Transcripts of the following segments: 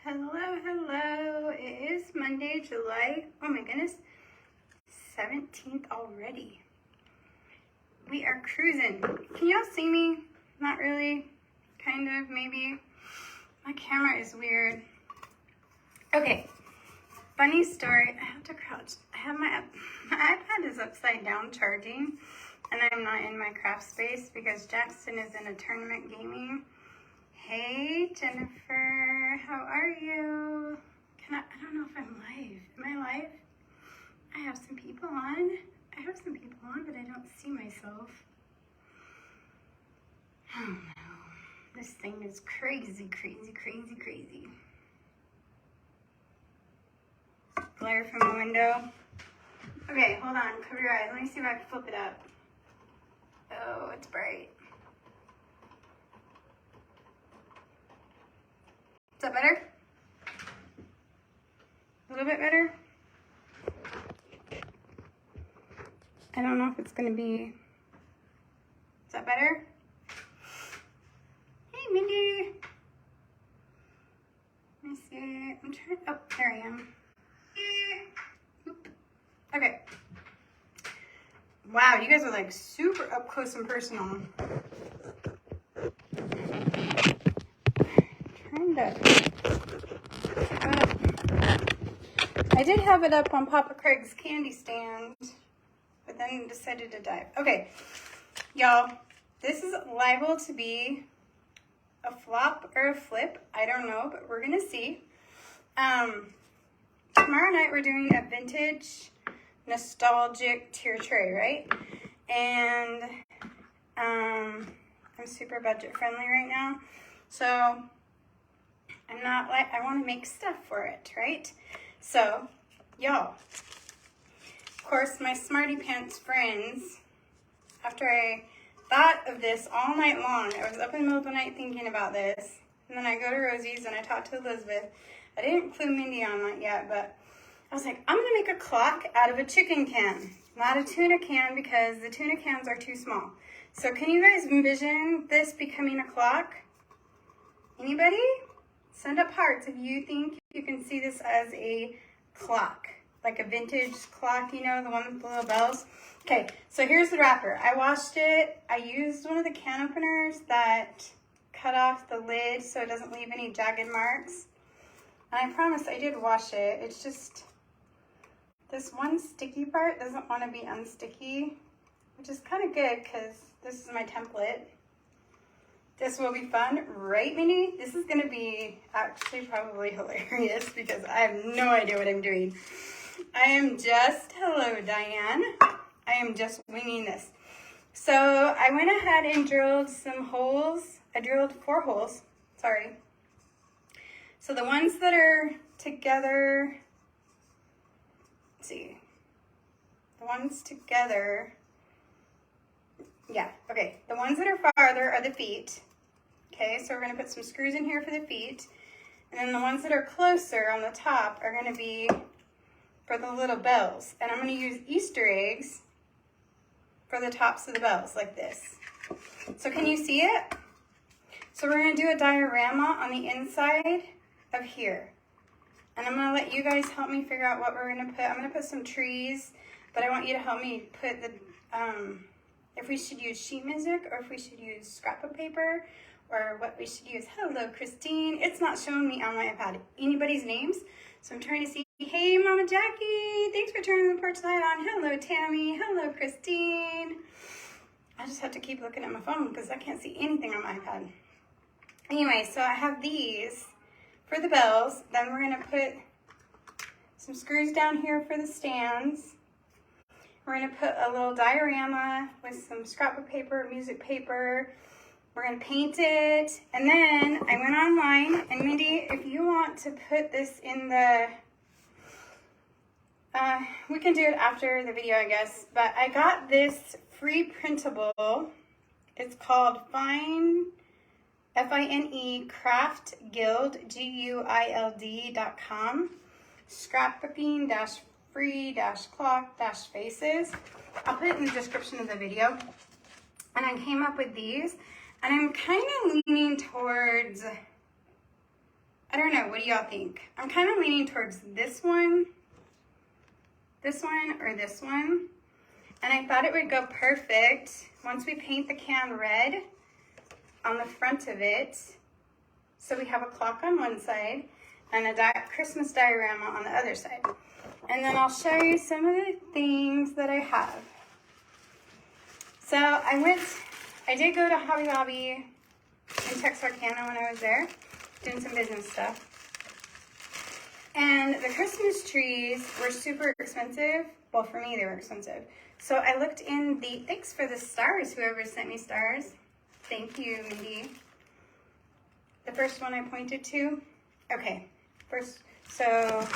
Hello. It is Monday, July, oh my goodness, 17th already. We are cruising. Can y'all see me? Not really. Kind of, maybe. My camera is weird. Okay. Funny story. I have to crouch. I have my iPad is upside down charging, and I'm not in my craft space because Jackson is in a tournament gaming. Hey, Jennifer, how are you? I don't know if I'm live. Am I live? I have some people on. But I don't see myself. Oh no. This thing is crazy. Glare from the window. Okay, hold on. Cover your eyes. Let me see if I can flip it up. Oh, it's bright. Is that better? A little bit better? I don't know if it's gonna be. Is that better? Hey, Mindy. Let me see. I'm trying. Oh, there I am. Oop. Okay. Wow, you guys are like super up close and personal. I did have it up on Papa Craig's candy stand, but then decided to dive. Okay, y'all, this is liable to be a flop or a flip. I don't know, but we're gonna see. Tomorrow night we're doing a vintage nostalgic tier tray, right? And I'm super budget friendly right now, so I'm not like, I want to make stuff for it, right? So, y'all, of course, my Smarty Pants friends, after I thought of this all night long, I was up in the middle of the night thinking about this, and then I go to Rosie's and I talk to Elizabeth. I didn't include Mindy on that yet, but I was like, I'm going to make a clock out of a chicken can, not a tuna can, because the tuna cans are too small. So can you guys envision this becoming a clock? Anybody? Send up hearts if you think you can see this as a clock, like a vintage clock, you know, the one with the little bells. Okay, so here's the wrapper. I washed it. I used one of the can openers that cut off the lid so it doesn't leave any jagged marks. And I promise I did wash it. It's just this one sticky part doesn't want to be unsticky, which is kind of good because this is my template. This will be fun, right, Minnie? This is going to be actually probably hilarious because I have no idea what I'm doing. Hello, Diane. I am just winging this. So I went ahead and drilled some holes. I drilled 4 holes, sorry. So the ones that are together, let's see, the ones together, yeah, okay. The ones that are farther are the feet. Okay, so we're going to put some screws in here for the feet. And then the ones that are closer on the top are going to be for the little bells. And I'm going to use Easter eggs for the tops of the bells, like this. So can you see it? So we're going to do a diorama on the inside of here. And I'm going to let you guys help me figure out what we're going to put. I'm going to put some trees, but I want you to help me put the, if we should use sheet music or if we should use scrapbook paper, or what we should use. Hello, Christine. It's not showing me on my iPad anybody's names, so I'm trying to see. Hey, Mama Jackie. Thanks for turning the porch light on. Hello, Tammy. Hello, Christine. I just have to keep looking at my phone because I can't see anything on my iPad. Anyway, so I have these for the bells. Then we're going to put some screws down here for the stands. We're going to put a little diorama with some scrapbook paper, music paper. We're going to paint it, and then I went online, and Mindy, if you want to put this in the, we can do it after the video, I guess, but I got this free printable. It's called Fine, F-I-N-E, Craft Guild, Guild.com, scrapbooking-free-clock-faces. I'll put it in the description of the video. And I came up with these. And I'm kind of leaning towards I don't know. What do y'all think? I'm kind of leaning towards this one, or this one. And I thought it would go perfect once we paint the can red on the front of it. So we have a clock on one side and a Christmas diorama on the other side. And then I'll show you some of the things that I have. So I did go to Hobby Lobby in Texarkana when I was there, doing some business stuff. And the Christmas trees were super expensive. Well, for me, they were expensive. So I looked in thanks for the stars, whoever sent me stars. Thank you, Mindy. The first one I pointed to. Okay, so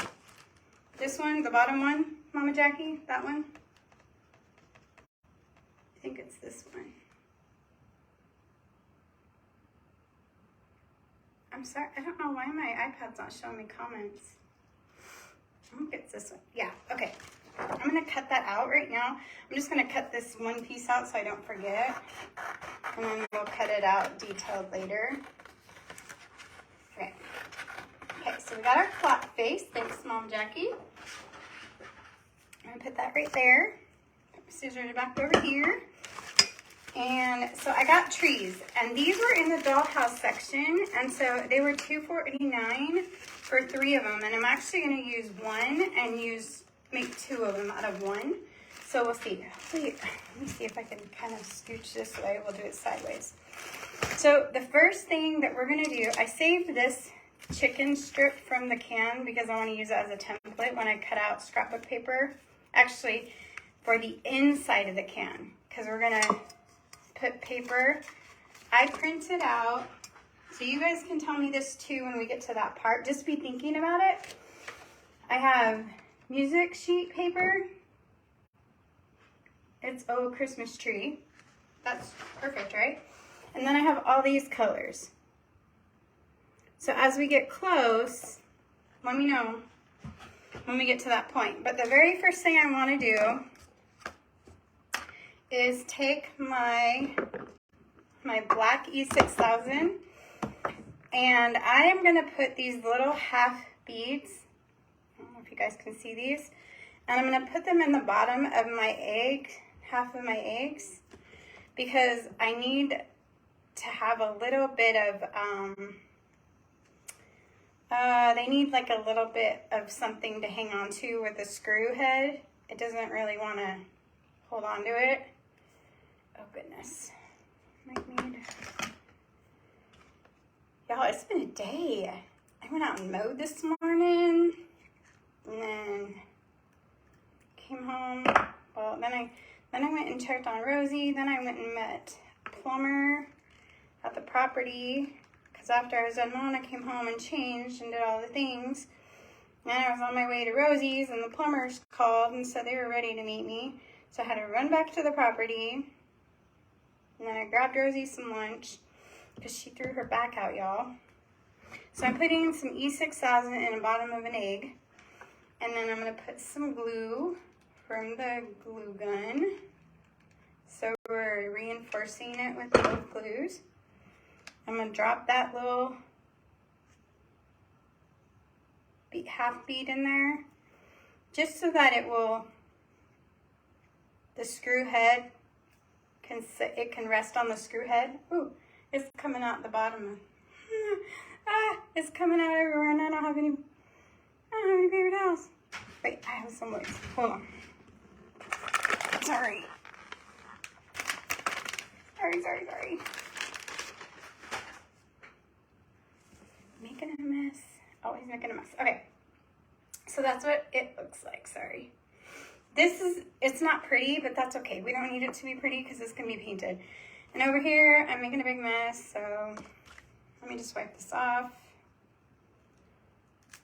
this one, the bottom one, Mama Jackie, that one. I think it's this one. I'm sorry, I don't know why my iPad's not showing me comments. I think it's this one. Yeah, okay. I'm gonna cut that out right now. I'm just gonna cut this one piece out so I don't forget. And then we'll cut it out detailed later. Okay. Okay, so we got our clock face. Thanks, Mom Jackie. I'm gonna put that right there. Put my scissors back over here. And so I got trees, and these were in the dollhouse section, and so they were $2.49 for 3 of them, and I'm actually going to use one and make 2 of them out of one. So we'll see. Hopefully, let me see if I can kind of scooch this way. We'll do it sideways. So the first thing that we're going to do, I saved this chicken strip from the can because I want to use it as a template when I cut out scrapbook paper. Actually, for the inside of the can, because we're going to put paper. I printed out, so you guys can tell me this too when we get to that part. Just be thinking about it. I have music sheet paper. It's Christmas tree. That's perfect, right? And then I have all these colors. So as we get close, let me know when we get to that point. But the very first thing I want to do is take my black E6000, and I am going to put these little half beads, I don't know if you guys can see these, and I'm going to put them in the bottom of my egg, half of my eggs, because I need to have a little bit of, they need like a little bit of something to hang on to with the screw head. It doesn't really want to hold on to it. Oh goodness. Y'all, it's been a day. I went out and mowed this morning and then came home. Well, then I went and checked on Rosie. Then I went and met a plumber at the property because after I was done mowing, I came home and changed and did all the things. And I was on my way to Rosie's and the plumbers called and said they were ready to meet me. So I had to run back to the property. And then I grabbed Rosie some lunch because she threw her back out, y'all. So I'm putting some E6000 in the bottom of an egg. And then I'm going to put some glue from the glue gun. So we're reinforcing it with both glues. I'm going to drop that little half bead in there. Just so that it will, the screw head, it can rest on the screw head. Ooh, it's coming out the bottom. It's coming out everywhere, and I don't have any paper towels. Wait, I have some ways. Hold on. Sorry. Making a mess. Always making a mess. Okay. So that's what it looks like. Sorry. It's not pretty, but that's okay. We don't need it to be pretty because it's going to be painted. And over here, I'm making a big mess, so let me just wipe this off.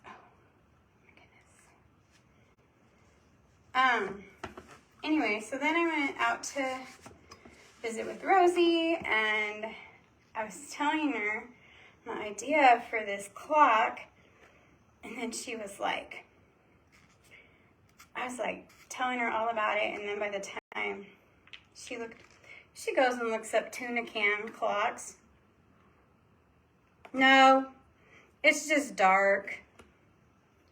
Oh, my goodness. Anyway, so then I went out to visit with Rosie, and I was telling her my idea for this clock, and then she was like, I was like telling her all about it, and then by the time she goes and looks up tuna can clocks. No, It's just dark.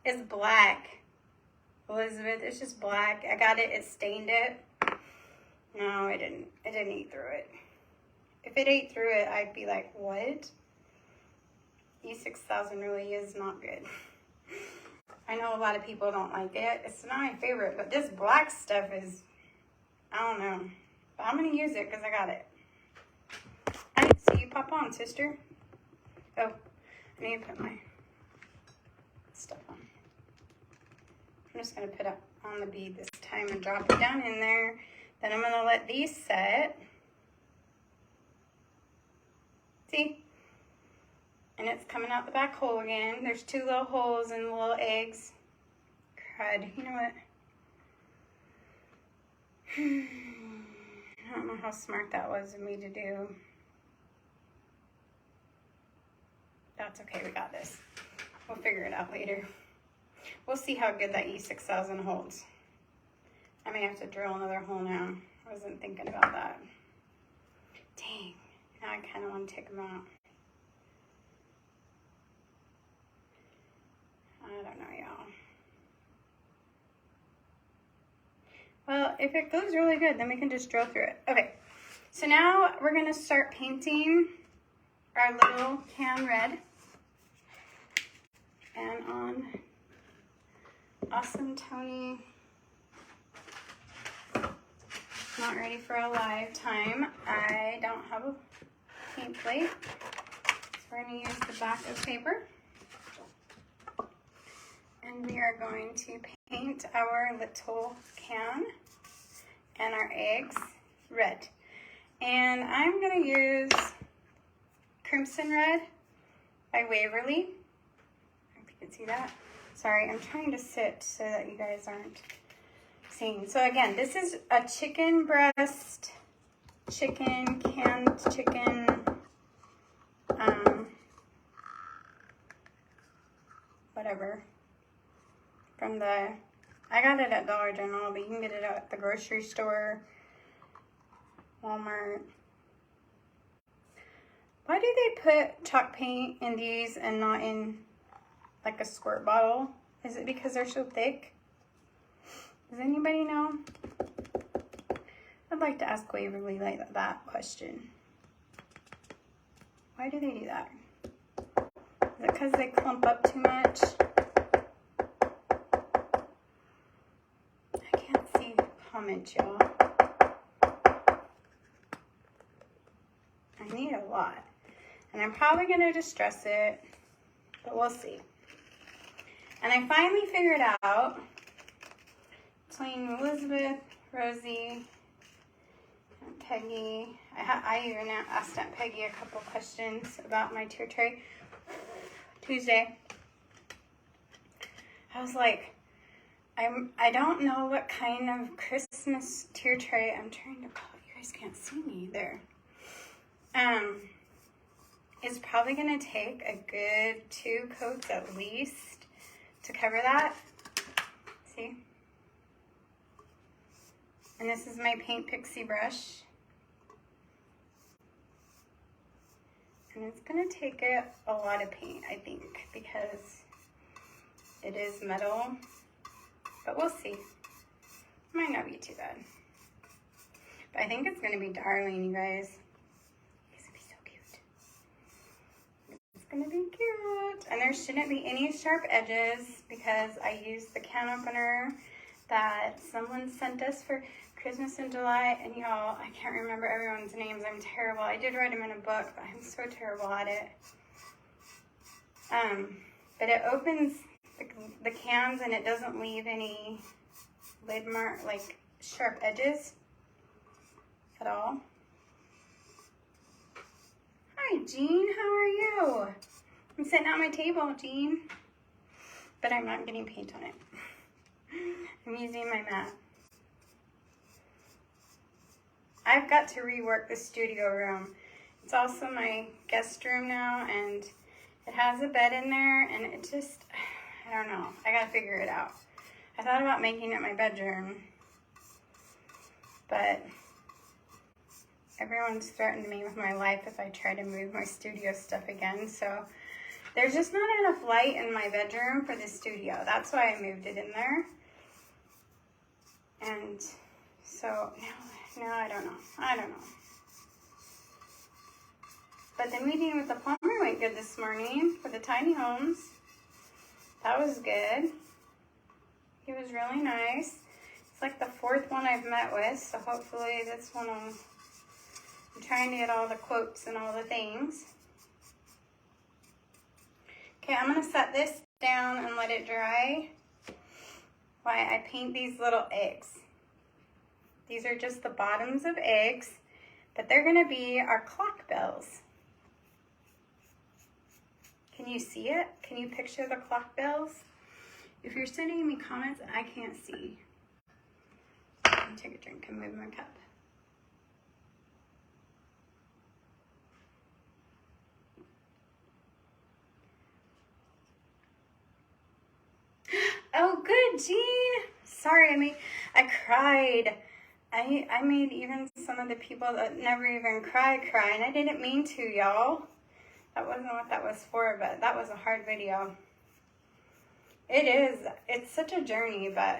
It's black. Elizabeth, it's just black. I got it. It stained it. No, it didn't. It didn't eat through it. If it ate through it, I'd be like, what? E6000 really is not good. I know a lot of people don't like it. It's not my favorite, but this black stuff is, I don't know. But I'm going to use it because I got it. I need to see you pop on, sister. Oh, I need to put my stuff on. I'm just going to put it on the bead this time and drop it down in there. Then I'm going to let these set. See? And it's coming out the back hole again. There's 2 little holes in the little eggs. Crud. You know what? I don't know how smart that was of me to do. That's okay. We got this. We'll figure it out later. We'll see how good that E6000 holds. I may have to drill another hole now. I wasn't thinking about that. Dang. Now I kind of want to take them out. I don't know, y'all. Well, if it goes really good, then we can just drill through it. Okay, so now we're going to start painting our little can red. And on Awesome Tony, not ready for a live time, I don't have a paint plate. So we're going to use the back of paper. And we are going to paint our little can and our eggs red. And I'm going to use Crimson Red by Waverly. I hope you can see that. Sorry, I'm trying to sit so that you guys aren't seeing. So again, this is a chicken breast, canned chicken, whatever. From I got it at Dollar General, but you can get it at the grocery store, Walmart. Why do they put chalk paint in these and not in like a squirt bottle? Is it because they're so thick? Does anybody know? I'd like to ask Waverly like that question. Why do they do that? Is it because they clump up too much? Comment, y'all. I need a lot. And I'm probably going to distress it, but we'll see. And I finally figured out between Elizabeth, Rosie, and Peggy. I even asked Aunt Peggy a couple questions about my tier tray Tuesday. I was like, I don't know what kind of Christmas tier tray I'm trying to call it. You guys can't see me there. It's probably going to take a good 2 coats at least to cover that. See? And this is my Paint Pixie brush. And it's going to take a lot of paint, I think, because it is metal. But we'll see. Might not be too bad. But I think it's going to be darling, you guys. It's going to be so cute. It's going to be cute. And there shouldn't be any sharp edges because I used the can opener that someone sent us for Christmas in July. And y'all, I can't remember everyone's names. I'm terrible. I did write them in a book, but I'm so terrible at it. But it opens the cans and it doesn't leave any lid mark, like sharp edges at all. Hi, Jean. How are you? I'm sitting at my table, Jean. But I'm not getting paint on it. I'm using my mat. I've got to rework the studio room. It's also my guest room now, and it has a bed in there, and it just, I don't know. I gotta figure it out. I thought about making it my bedroom, but everyone's threatened me with my life if I try to move my studio stuff again, so There's just not enough light in my bedroom for the studio. That's why I moved it in there. And so, no, I don't know. I don't know. But the meeting with the plumber went good this morning for the tiny homes. That was good. He was really nice. It's like the fourth one I've met with, so hopefully this one will... I'm trying to get all the quotes and all the things. Okay, I'm going to set this down and let it dry while I paint these little eggs. These are just the bottoms of eggs, but they're going to be our clock bells. Can you see it? Can you picture the clock bells? If you're sending me comments, I can't see. Let me take a drink and move my cup. Oh, good, Jean. Sorry, I cried. I made even some of the people that never even cry, and I didn't mean to, y'all. That wasn't what that was for, but that was a hard video. It is. It's such a journey, but...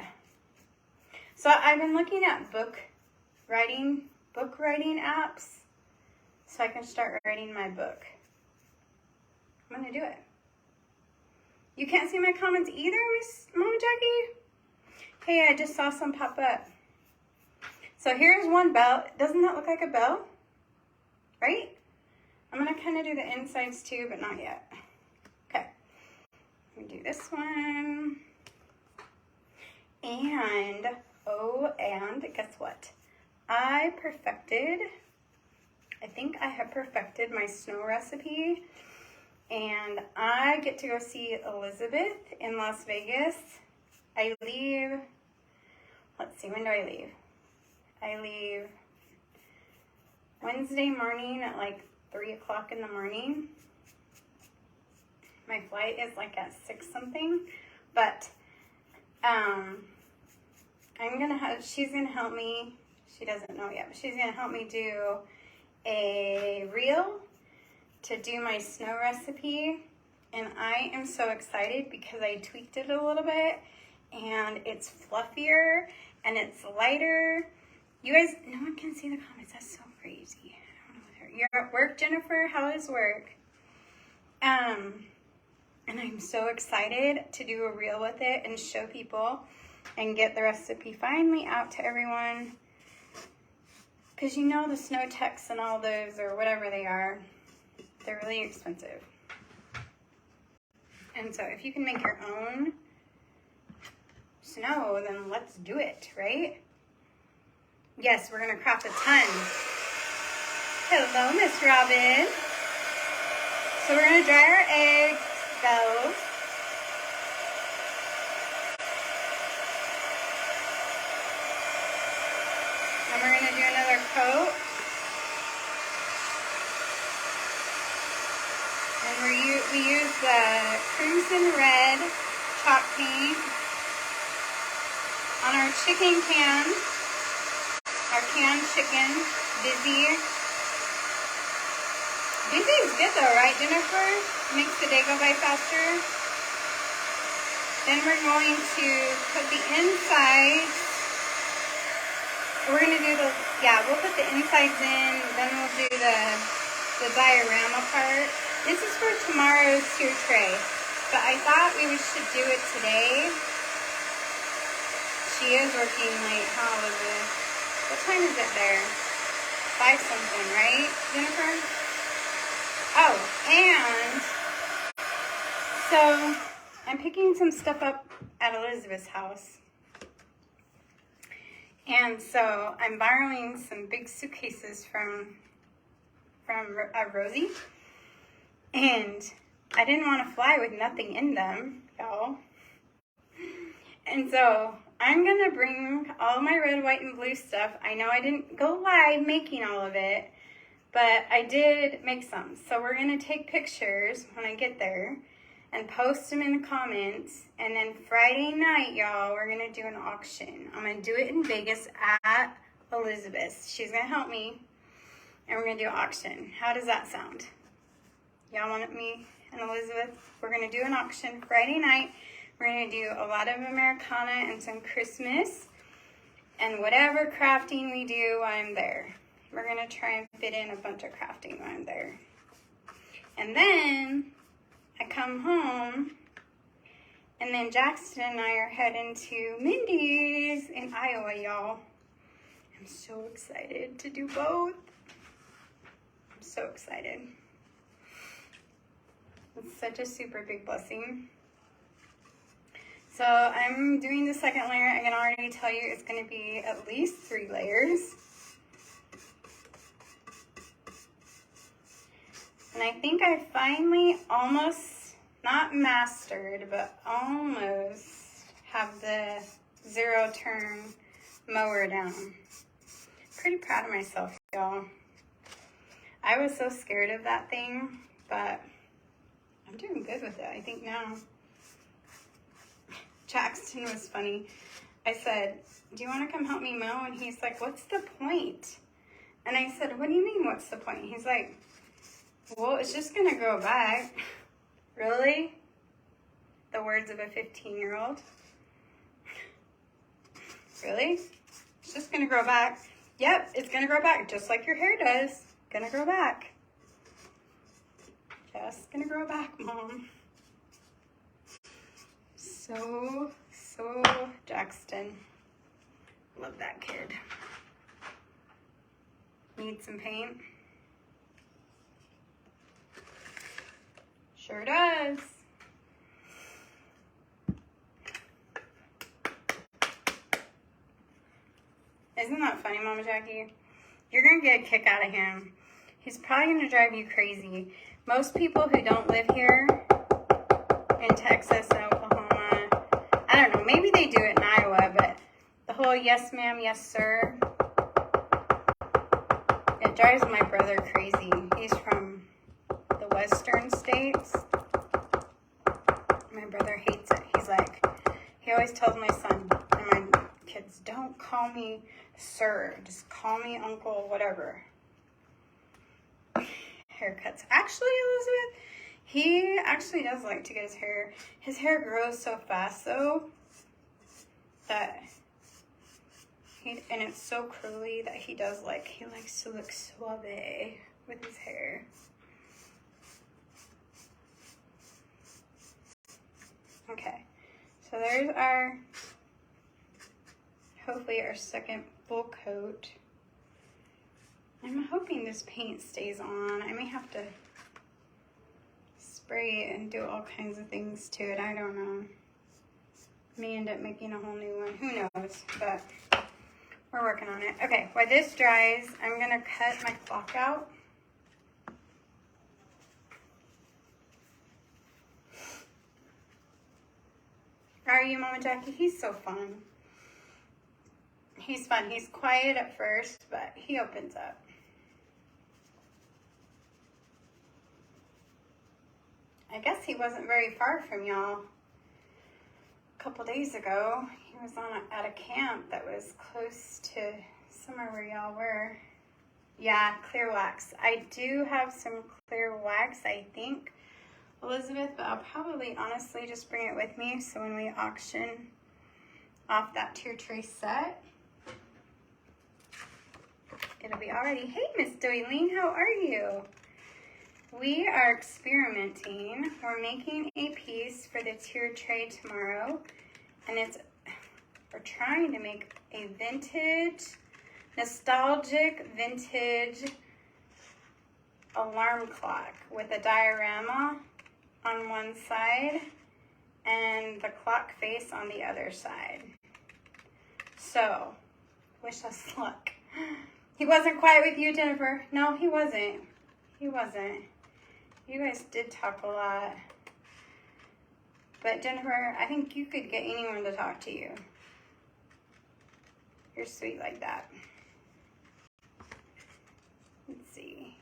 So I've been looking at book writing apps so I can start writing my book. I'm going to do it. You can't see my comments either, Miss Mama Jackie? Hey, I just saw some pop up. So here's one bell. Doesn't that look like a bell? Right? I'm going to kind of do the insides too, but not yet. Okay. Let me do this one. And, and guess what? I think I have perfected my snow recipe. And I get to go see Elizabeth in Las Vegas. I leave, let's see, when do I leave? I leave Wednesday morning at like 3 o'clock in the morning. My flight is like at 6 something, but she's gonna help me. She doesn't know yet, but she's gonna help me do a reel to do my snow recipe. And I am so excited because I tweaked it a little bit and it's fluffier and it's lighter. You guys, no one can see the comments. That's so crazy. I don't know what you're at work, Jennifer? How is work? And I'm so excited to do a reel with it and show people and get the recipe finally out to everyone. Because you know the snow techs and all those, or whatever they are, they're really expensive. And so if you can make your own snow, then let's do it, right? Yes, we're going to craft a ton. Hello, Miss Robin. So we're going to dry our eggs, bells. And we're going to do another coat. And we use the Crimson Red chalk paint on our chicken can. Our canned chicken, Busy. Busy is good though, right, Jennifer? Makes the day go by faster. Then we're going to put the insides. We're going to do we'll put the insides in, then we'll do the diorama part. This is for tomorrow's tier tray, but I thought we should do it today. She is working late, huh, Elizabeth? What time is it there? 5 something, right, Jennifer? Oh, and so I'm picking some stuff up at Elizabeth's house. And so I'm borrowing some big suitcases from Rosie. And I didn't want to fly with nothing in them, y'all. And so I'm going to bring all my red, white, and blue stuff. I know I didn't go live making all of it, but I did make some. So we're going to take pictures when I get there and post them in the comments. And then Friday night, y'all, we're going to do an auction. I'm going to do it in Vegas at Elizabeth's. She's going to help me. And we're going to do an auction. How does that sound? Y'all want me and Elizabeth, we're going to do an auction Friday night. We're going to do a lot of Americana and some Christmas. And whatever crafting we do while I'm there. We're going to try and fit in a bunch of crafting while I'm there. And then I come home, and then Jackson and I are heading to Mindy's in Iowa, y'all. I'm so excited to do both. I'm so excited. It's such a super big blessing. So I'm doing the second layer. I can already tell you it's going to be at least 3 layers. And I think I finally almost, not mastered, but almost have the 0 turn mower down. Pretty proud of myself, y'all. I was so scared of that thing, but I'm doing good with it, I think now. Jackson was funny. I said, do you want to come help me mow? And he's like, what's the point? And I said, what do you mean, what's the point? He's like, well, it's just going to grow back. Really? The words of a 15-year-old? Really? It's just going to grow back. Yep, it's going to grow back just like your hair does. Going to grow back. Just going to grow back, Mom. So Jackson. Love that kid. Need some paint? Sure does. Isn't that funny, Mama Jackie? You're going to get a kick out of him. He's probably going to drive you crazy. Most people who don't live here in Texas and Oklahoma, I don't know, maybe they do it in Iowa, but the whole yes ma'am, yes sir, it drives my brother crazy. He's from the western states. My brother hates it. He's like, he always tells my son and my kids, don't call me sir, just call me uncle, whatever. Haircuts. Actually, Elizabeth, he actually does like to get his hair grows so fast though, that and it's so curly that he likes to look suave with his hair. Okay, so there's hopefully our second full coat. I'm hoping this paint stays on. I may have to spray it and do all kinds of things to it. I don't know. May end up making a whole new one. Who knows? But we're working on it. Okay, while this dries, I'm going to cut my clock out. Are you, Mama Jackie? He's so fun. He's fun. He's quiet at first, but he opens up. I guess he wasn't very far from y'all. A couple days ago, he was at a camp that was close to somewhere where y'all were. Yeah, clear wax. I do have some clear wax, I think, Elizabeth, but I'll probably honestly just bring it with me so when we auction off that tier tray set, it'll be already. Hey, Miss Doylene, how are you? We are experimenting. We're making a piece for the tier tray tomorrow, and we're trying to make a nostalgic vintage alarm clock with a diorama on one side and the clock face on the other side. So, wish us luck. He wasn't quiet with you, Jennifer. No, he wasn't. He wasn't. You guys did talk a lot. But Jennifer, I think you could get anyone to talk to you. You're sweet like that. Let's see.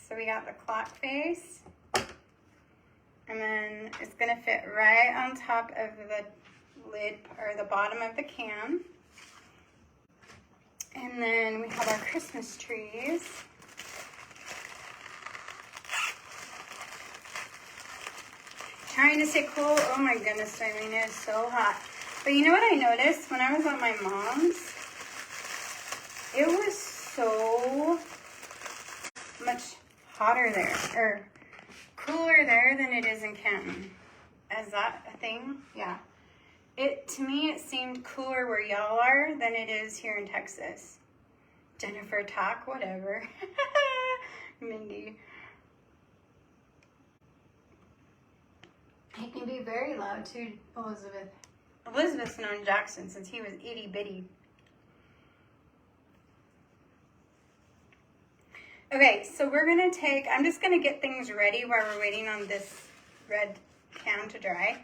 So we got the clock face. And then it's going to fit right on top of the lid or the bottom of the can. And then we have our Christmas trees. Trying to stay cool. Oh my goodness, Eileen, it is so hot. But you know what I noticed when I was at my mom's? It was so much hotter there, or cooler there than it is in Canton. Is that a thing? Yeah. To me, it seemed cooler where y'all are than it is here in Texas. Jennifer, talk, whatever. Mindy. He can be very loud too, Elizabeth. Elizabeth's known Jackson since he was itty bitty. Okay, so we're gonna I'm just gonna get things ready while we're waiting on this red can to dry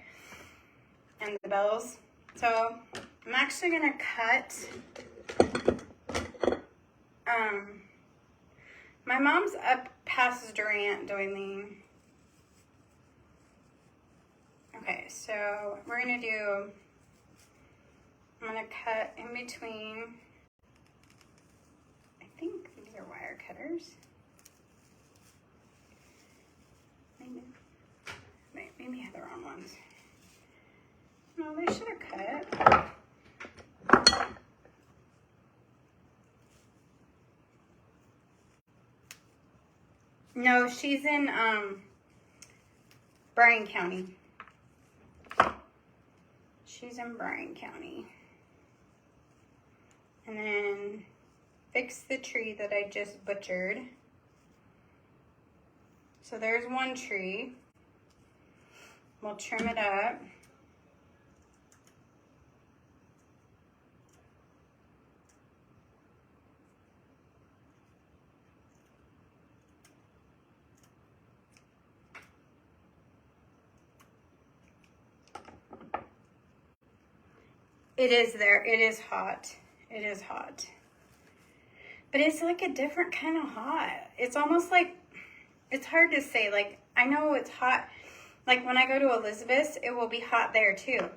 and the bells. So I'm actually gonna cut, my mom's up past Durant, Doyleen. Okay, so we're gonna I'm gonna cut in between, I think these are wire cutters. Maybe I have the wrong ones. No, they should have cut. No, she's in Bryan County. She's in Bryan County. And then fix the tree that I just butchered. So there's one tree. We'll trim it up. It is there. It is hot. It is hot. But it's like a different kind of hot. It's almost like, it's hard to say. Like, I know it's hot. Like when I go to Elizabeth's, it will be hot there too.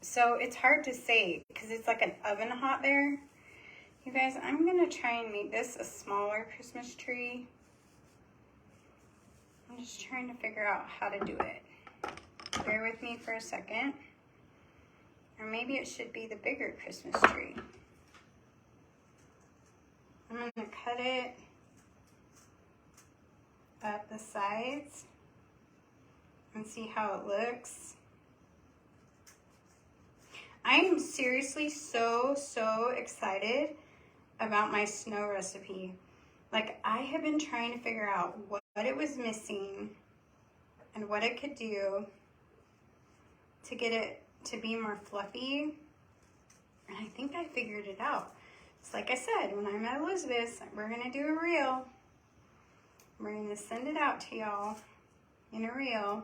So it's hard to say because it's like an oven hot there. You guys, I'm going to try and make this a smaller Christmas tree. I'm just trying to figure out how to do it. Bear with me for a second. Or maybe it should be the bigger Christmas tree. I'm going to cut it at the sides and see how it looks. I am seriously so excited about my snow recipe. Like, I have been trying to figure out what it was missing and what it could do to get it to be more fluffy. And I think I figured it out. It's like I said, when I'm at Elizabeth's, we're gonna do a reel. We're gonna send it out to y'all in a reel.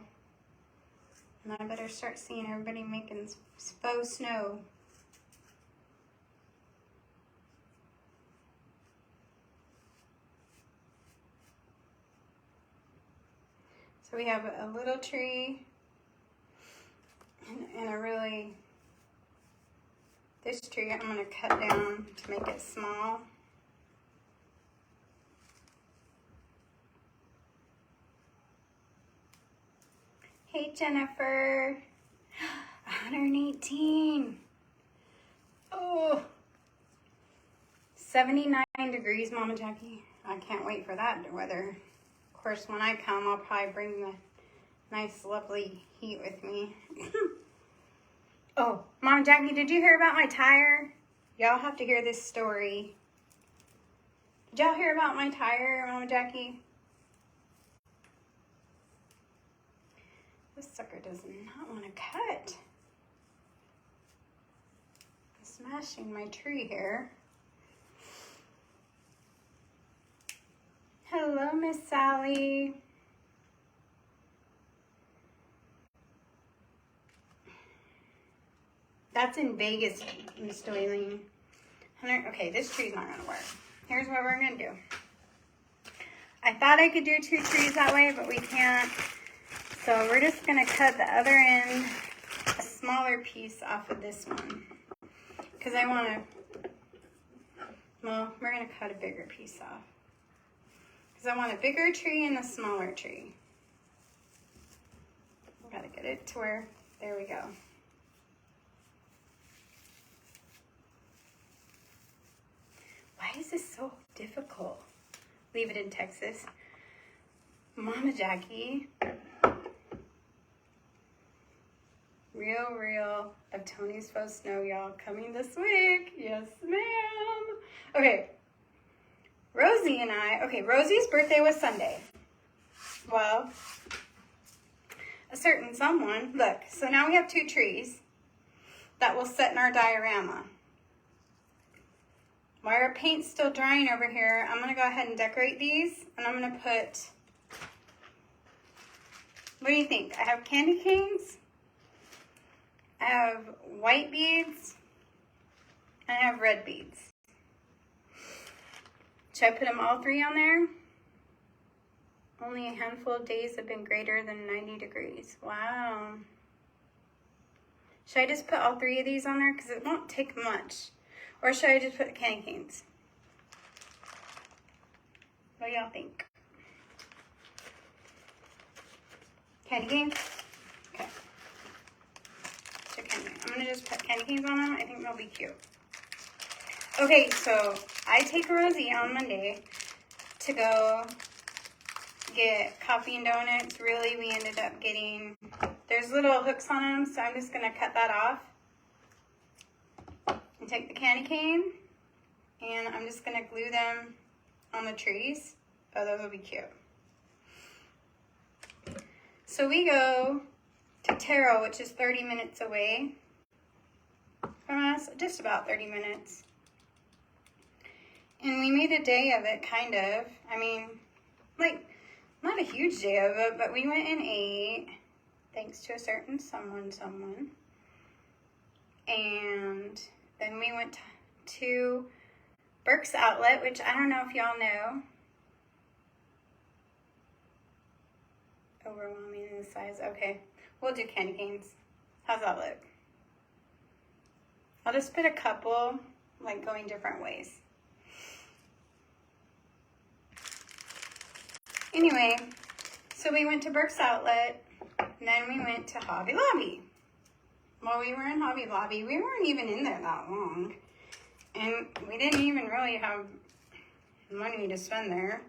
And I better start seeing everybody making faux snow. So we have a little tree and a really, this tree I'm gonna cut down to make it small. Hey Jennifer, 118. Oh, 79 degrees, Mama Jackie. I can't wait for that weather. Of course, when I come, I'll probably bring the nice, lovely heat with me. Oh, Mama Jackie, did you hear about my tire? Y'all have to hear this story. Did y'all hear about my tire, Mama Jackie? This sucker does not want to cut. I'm smashing my tree here. Hello, Miss Sally. That's in Vegas, Miss Doyleen. Okay, this tree's not gonna work. Here's what we're gonna do. I thought I could do 2 trees that way, but we can't. So we're just gonna cut the other end, a smaller piece off of this one. because I want to, well, we're going to cut a bigger piece off. Because I want a bigger tree and a smaller tree. Got to get it to where, there we go. Why is this so difficult? Leave it in Texas. Mama Jackie. Real of Tony's Faux Snow, y'all, coming this week. Yes, ma'am. Okay. Rosie and I, okay, Rosie's birthday was Sunday. Well, a certain someone, look, so now we have 2 trees that will sit in our diorama. While our paint's still drying over here, I'm gonna go ahead and decorate these, and I'm gonna put, what do you think? I have candy canes, I have white beads, and I have red beads. Should I put them all 3 on there? Only a handful of days have been greater than 90 degrees. Wow. Should I just put all 3 of these on there? Because it won't take much. Or should I just put the candy canes? What do y'all think? Candy canes? Okay. So I'm going to just put candy canes on them. I think they'll be cute. Okay, so I take Rosie on Monday to go get coffee and donuts. Really, we ended up getting, there's little hooks on them, so I'm just going to cut that off. And take the candy cane, and I'm just going to glue them on the trees. Oh, those will be cute. So we go to Terrell, which is 30 minutes away from us, just about 30 minutes. And we made a day of it, kind of. I mean, like, not a huge day of it, but we went and ate, thanks to a certain someone. And then we went to Burke's Outlet, which I don't know if y'all know. Overwhelming in the size. Okay, we'll do candy canes. How's that look? I'll just put a couple, like, going different ways. Anyway, so we went to Burke's Outlet, and then we went to Hobby Lobby. While we were in Hobby Lobby, we weren't even in there that long, and we didn't even really have money to spend there.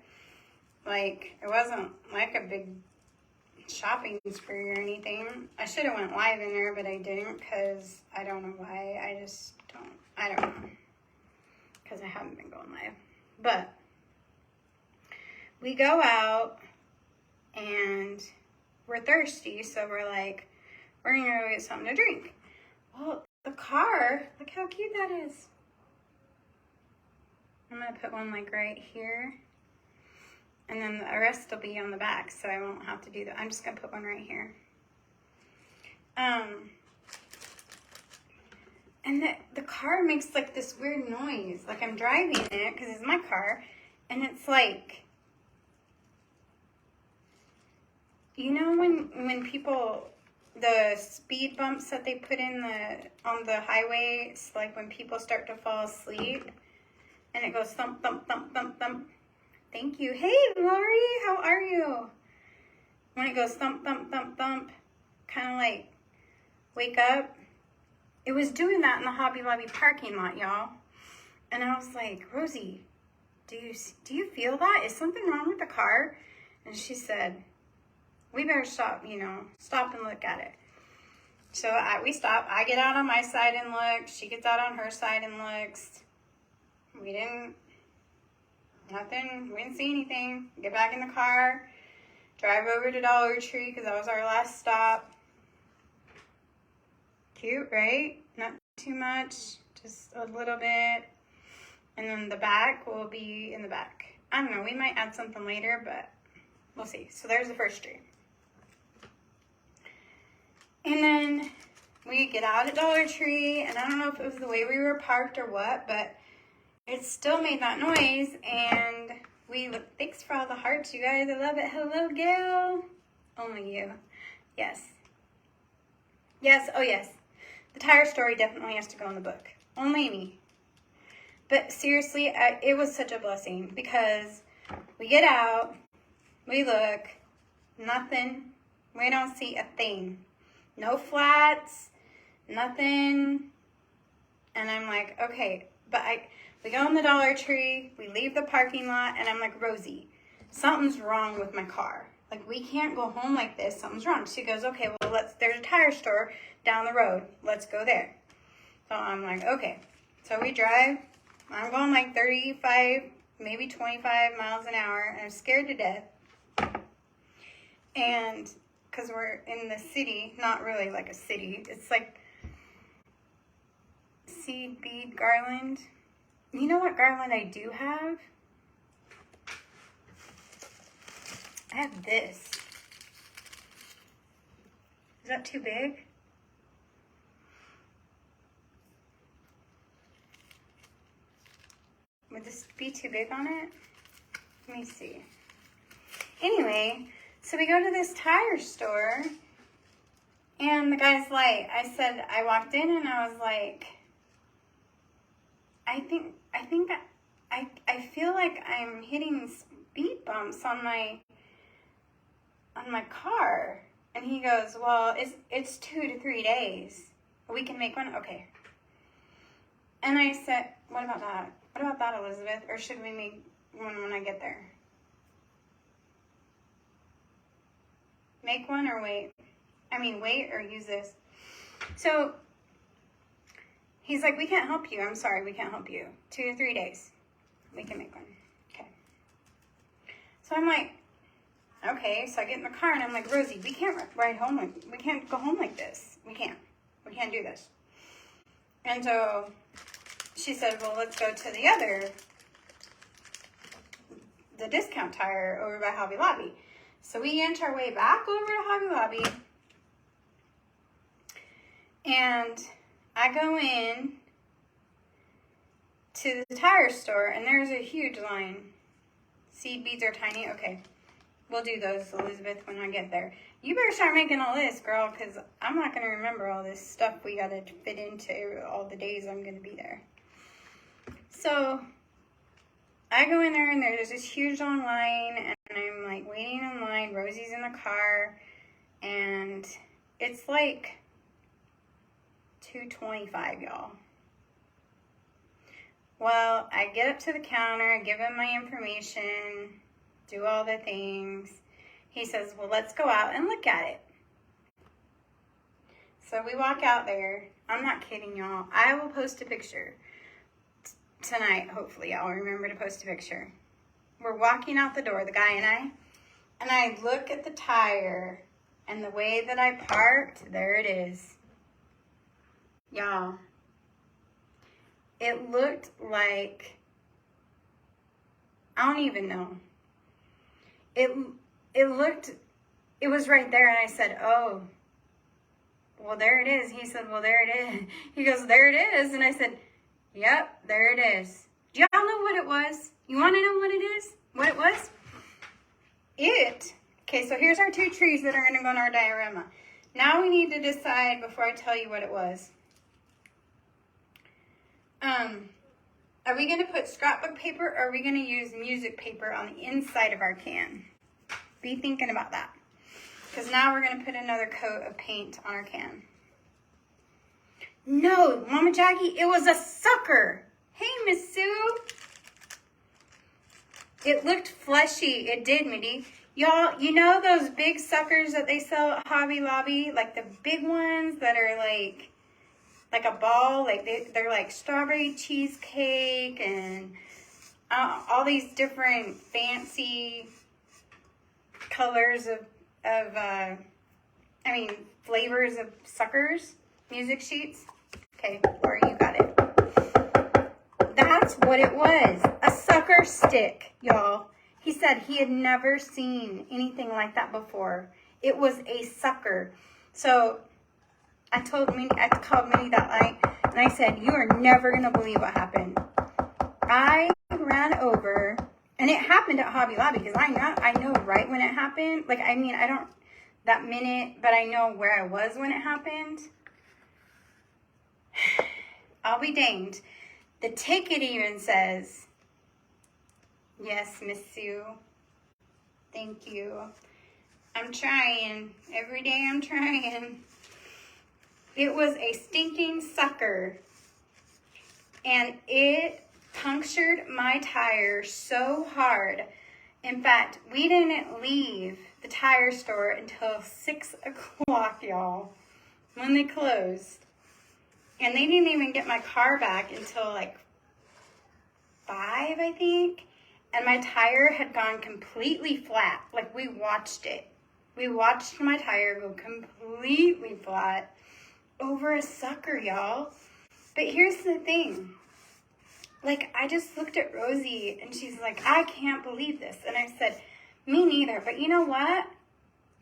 Like, it wasn't like a big shopping spree or anything. I should have went live in there, but I didn't, because I don't know why. I don't know, because I haven't been going live. But we go out, and we're thirsty, so we're like, we're gonna go get something to drink. Well, the car, look how cute that is. I'm gonna put one like right here, and then the rest will be on the back, so I won't have to do that. I'm just gonna put one right here. And the car makes like this weird noise, like I'm driving it, because it's my car, and it's like, you know when people, the speed bumps that they put in on the highway, it's like when people start to fall asleep, and it goes thump, thump, thump, thump, thump. Thank you. Hey, Lori, how are you? When it goes thump, thump, thump, thump, kind of like wake up. It was doing that in the Hobby Lobby parking lot, y'all. And I was like, Rosie, do you feel that? Is something wrong with the car? And she said, we better stop, stop and look at it. So we stop. I get out on my side and look. She gets out on her side and looks. We didn't see anything. Get back in the car. Drive over to Dollar Tree, because that was our last stop. Cute, right? Not too much, just a little bit. And then the back will be in the back. I don't know, we might add something later, but we'll see. So there's the first tree. And then we get out at Dollar Tree, and I don't know if it was the way we were parked or what, but it still made that noise, and thanks for all the hearts, you guys. I love it. Hello, Gail. Only you. Yes. Yes, oh yes. The tire story definitely has to go in the book. Only me. But seriously, it was such a blessing because we get out, we look, nothing. We don't see a thing. No flats, nothing. And I'm like, okay, but we go in the Dollar Tree, we leave the parking lot, and I'm like, Rosie, something's wrong with my car. Like, we can't go home like this. Something's wrong. She goes, okay, well, there's a tire store down the road. Let's go there. So I'm like, okay. So we drive. I'm going like 35, maybe 25 miles an hour, and I'm scared to death. And because we're in the city, not really like a city. It's like seed bead garland. You know what garland I do have? I have this. Is that too big? Would this be too big on it? Let me see. Anyway, so we go to this tire store, and the guy's like, I walked in and I was like, I feel like I'm hitting speed bumps on my car. And he goes, well, it's 2 to 3 days. We can make one? Okay. And I said, what about that? What about that, Elizabeth? Or should we make one when I get there? Make one or wait? I mean, wait or use this. So he's like, we can't help you. I'm sorry, we can't help you. 2 to 3 days. We can make one. Okay. So I'm like, okay. So I get in the car and I'm like, Rosie, we can't ride home. We can't go home like this. We can't do this. And so she said, well, let's go to the discount tire over by Hobby Lobby. So we inch our way back over to Hobby Lobby. And I go in to the tire store, and there's a huge line. Seed beads are tiny. Okay, we'll do those, Elizabeth, when I get there. You better start making all this, girl, because I'm not going to remember all this stuff we got to fit into all the days I'm going to be there. So I go in there, and there's this huge long line, and I'm like waiting in line. Rosie's in the car, and it's like 2:25, y'all. Well, I get up to the counter, I give him my information, do all the things. He says, well, let's go out and look at it. So we walk out there. I'm not kidding, y'all. I will post a picture tonight, hopefully. I'll remember to post a picture. We're walking out the door, the guy and I look at the tire, and the way that I parked, there it is. Y'all, it looked like, I don't even know. It was right there, and I said, oh, well, there it is. He said, well, there it is. He goes, there it is. And I said, yep, there it is. Do y'all know what it was? You want to know what it is? What it was? Okay, so here's our 2 trees that are going to go in our diorama. Now we need to decide before I tell you what it was. Are we going to put scrapbook paper, or are we going to use music paper on the inside of our can? Be thinking about that. Because now we're going to put another coat of paint on our can. No, Mama Jackie, it was a sucker. Hey, Miss Sue. It looked fleshy. It did, Mindy. Y'all, you know those big suckers that they sell at Hobby Lobby? Like the big ones that are like a ball, like they're like strawberry cheesecake and all these different fancy colors of flavors of suckers, music sheets. Okay, Laura, you got it. That's what it was, a sucker stick, y'all. He said he had never seen anything like that before. It was a sucker. So I called Mindy that night, and I said, you are never going to believe what happened. I ran over, and it happened at Hobby Lobby, because I know right when it happened. Like, I mean, I don't that minute, but I know where I was when it happened. I'll be danged. The ticket even says, yes, Miss Sue. Thank you. I'm trying. Every day I'm trying. It was a stinking sucker. And it punctured my tire so hard. In fact, we didn't leave the tire store until 6 o'clock, y'all, when they closed. And they didn't even get my car back until like 5, I think. And my tire had gone completely flat. Like, we watched it. We watched my tire go completely flat over a sucker, y'all. But here's the thing. Like, I just looked at Rosie, and she's like, I can't believe this. And I said, me neither. But you know what?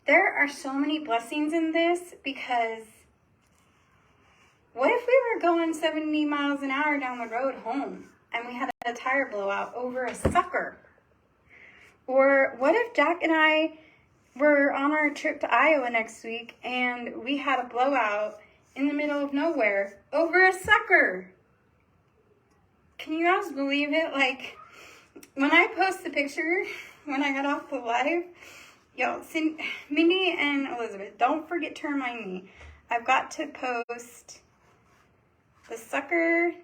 There are so many blessings in this, because what if we were going 70 miles an hour down the road home and we had a tire blowout over a sucker? Or what if Jack and I were on our trip to Iowa next week and we had a blowout in the middle of nowhere over a sucker? Can you guys believe it? Like, when I post the picture, when I got off the live, y'all, Mindy and Elizabeth, don't forget to remind me. I've got to post the sucker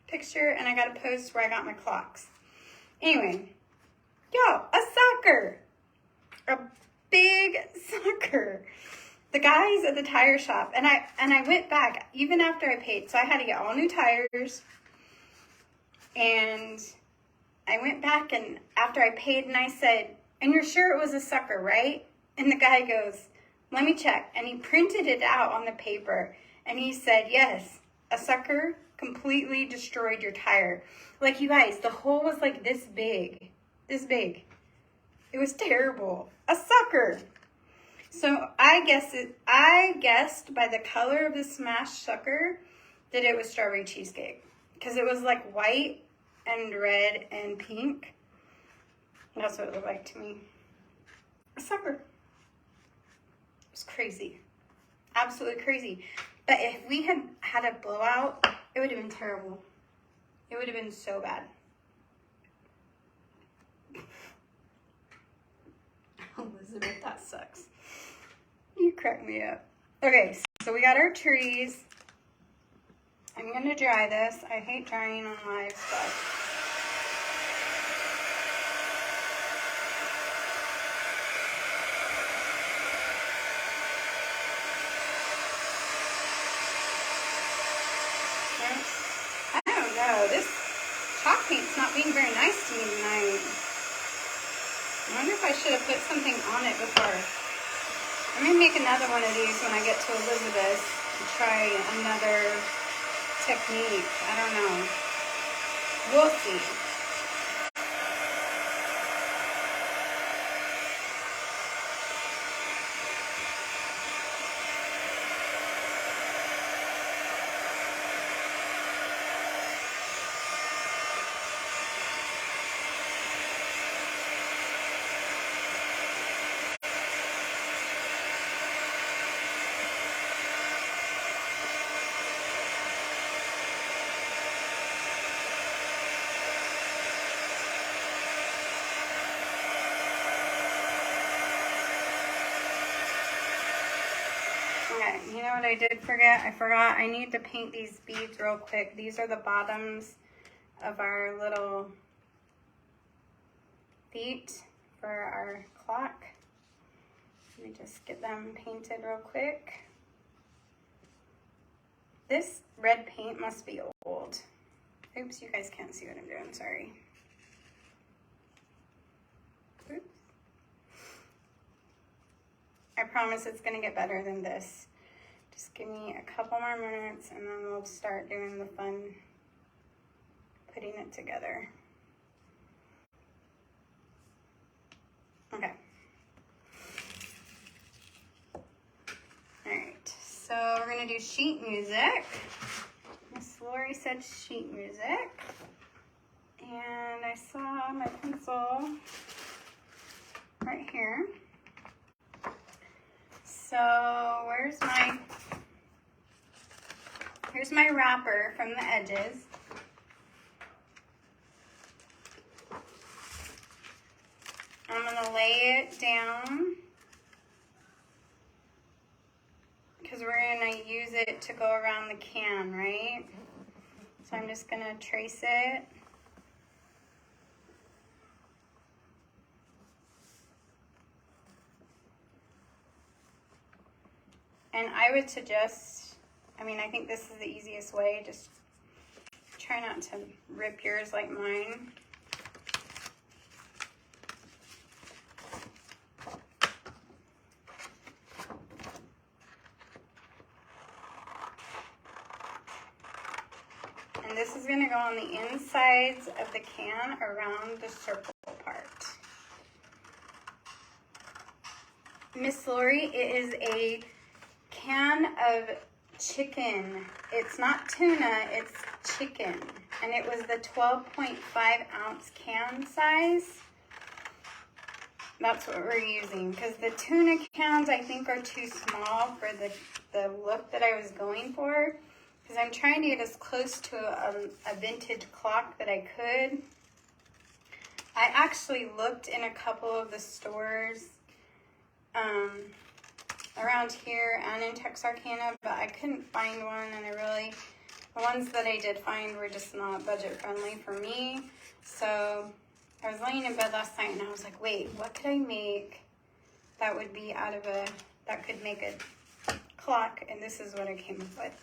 picture, and I got to post where I got my clocks. Anyway, y'all, a sucker. A big sucker. The guys at the tire shop, and I went back even after I paid, so I had to get all new tires, and I went back, and after I paid, and I said, and you're sure it was a sucker, right? And the guy goes, let me check, and he printed it out on the paper, and he said, yes, a sucker completely destroyed your tire. Like, you guys, the hole was like this big, It was terrible. A sucker. So I guessed by the color of the smashed sucker that it was strawberry cheesecake, because it was like white and red and pink. That's what it looked like to me. A sucker. It was crazy. Absolutely crazy. But if we had had a blowout, it would have been terrible. It would have been so bad. Elizabeth, that sucks. You crack me up. Okay, so we got our trees. I'm going to dry this. I hate drying on live stuff. I don't know. This chalk paint's not being very nice to me tonight. I wonder if I should have put something on it before. I'm going to make another one of these when I get to Elizabeth and try another technique. I don't know. We'll see. Okay, you know what I did forget? I forgot I need to paint these beads real quick. These are the bottoms of our little feet for our clock. Let me just get them painted real quick. This red paint must be old. Oops, you guys can't see what I'm doing, sorry. Oops. I promise it's gonna get better than this. Just give me a couple more minutes and then we'll start doing the fun putting it together. Okay. Alright, so we're gonna do sheet music. Miss Lori said sheet music. And I saw my pencil right here. So where's my Here's my wrapper from the edges. I'm gonna lay it down because we're gonna use it to go around the can, right? So I'm just gonna trace it. And I would suggest, I mean, I think this is the easiest way. Just try not to rip yours like mine. And this is going to go on the insides of the can around the circle part. Miss Lori, it is a can of chicken. It's not tuna, it's chicken. And it was the 12.5 ounce can size. That's what we're using. Because the tuna cans, I think, are too small for the look that I was going for. Because I'm trying to get as close to a vintage clock that I could. I actually looked in a couple of the stores around here and in Texarkana, but I couldn't find one, and the ones that I did find were just not budget friendly for me. So I was laying in bed last night and I was like, wait, what could I make that would be that could make a clock? And this is what I came up with.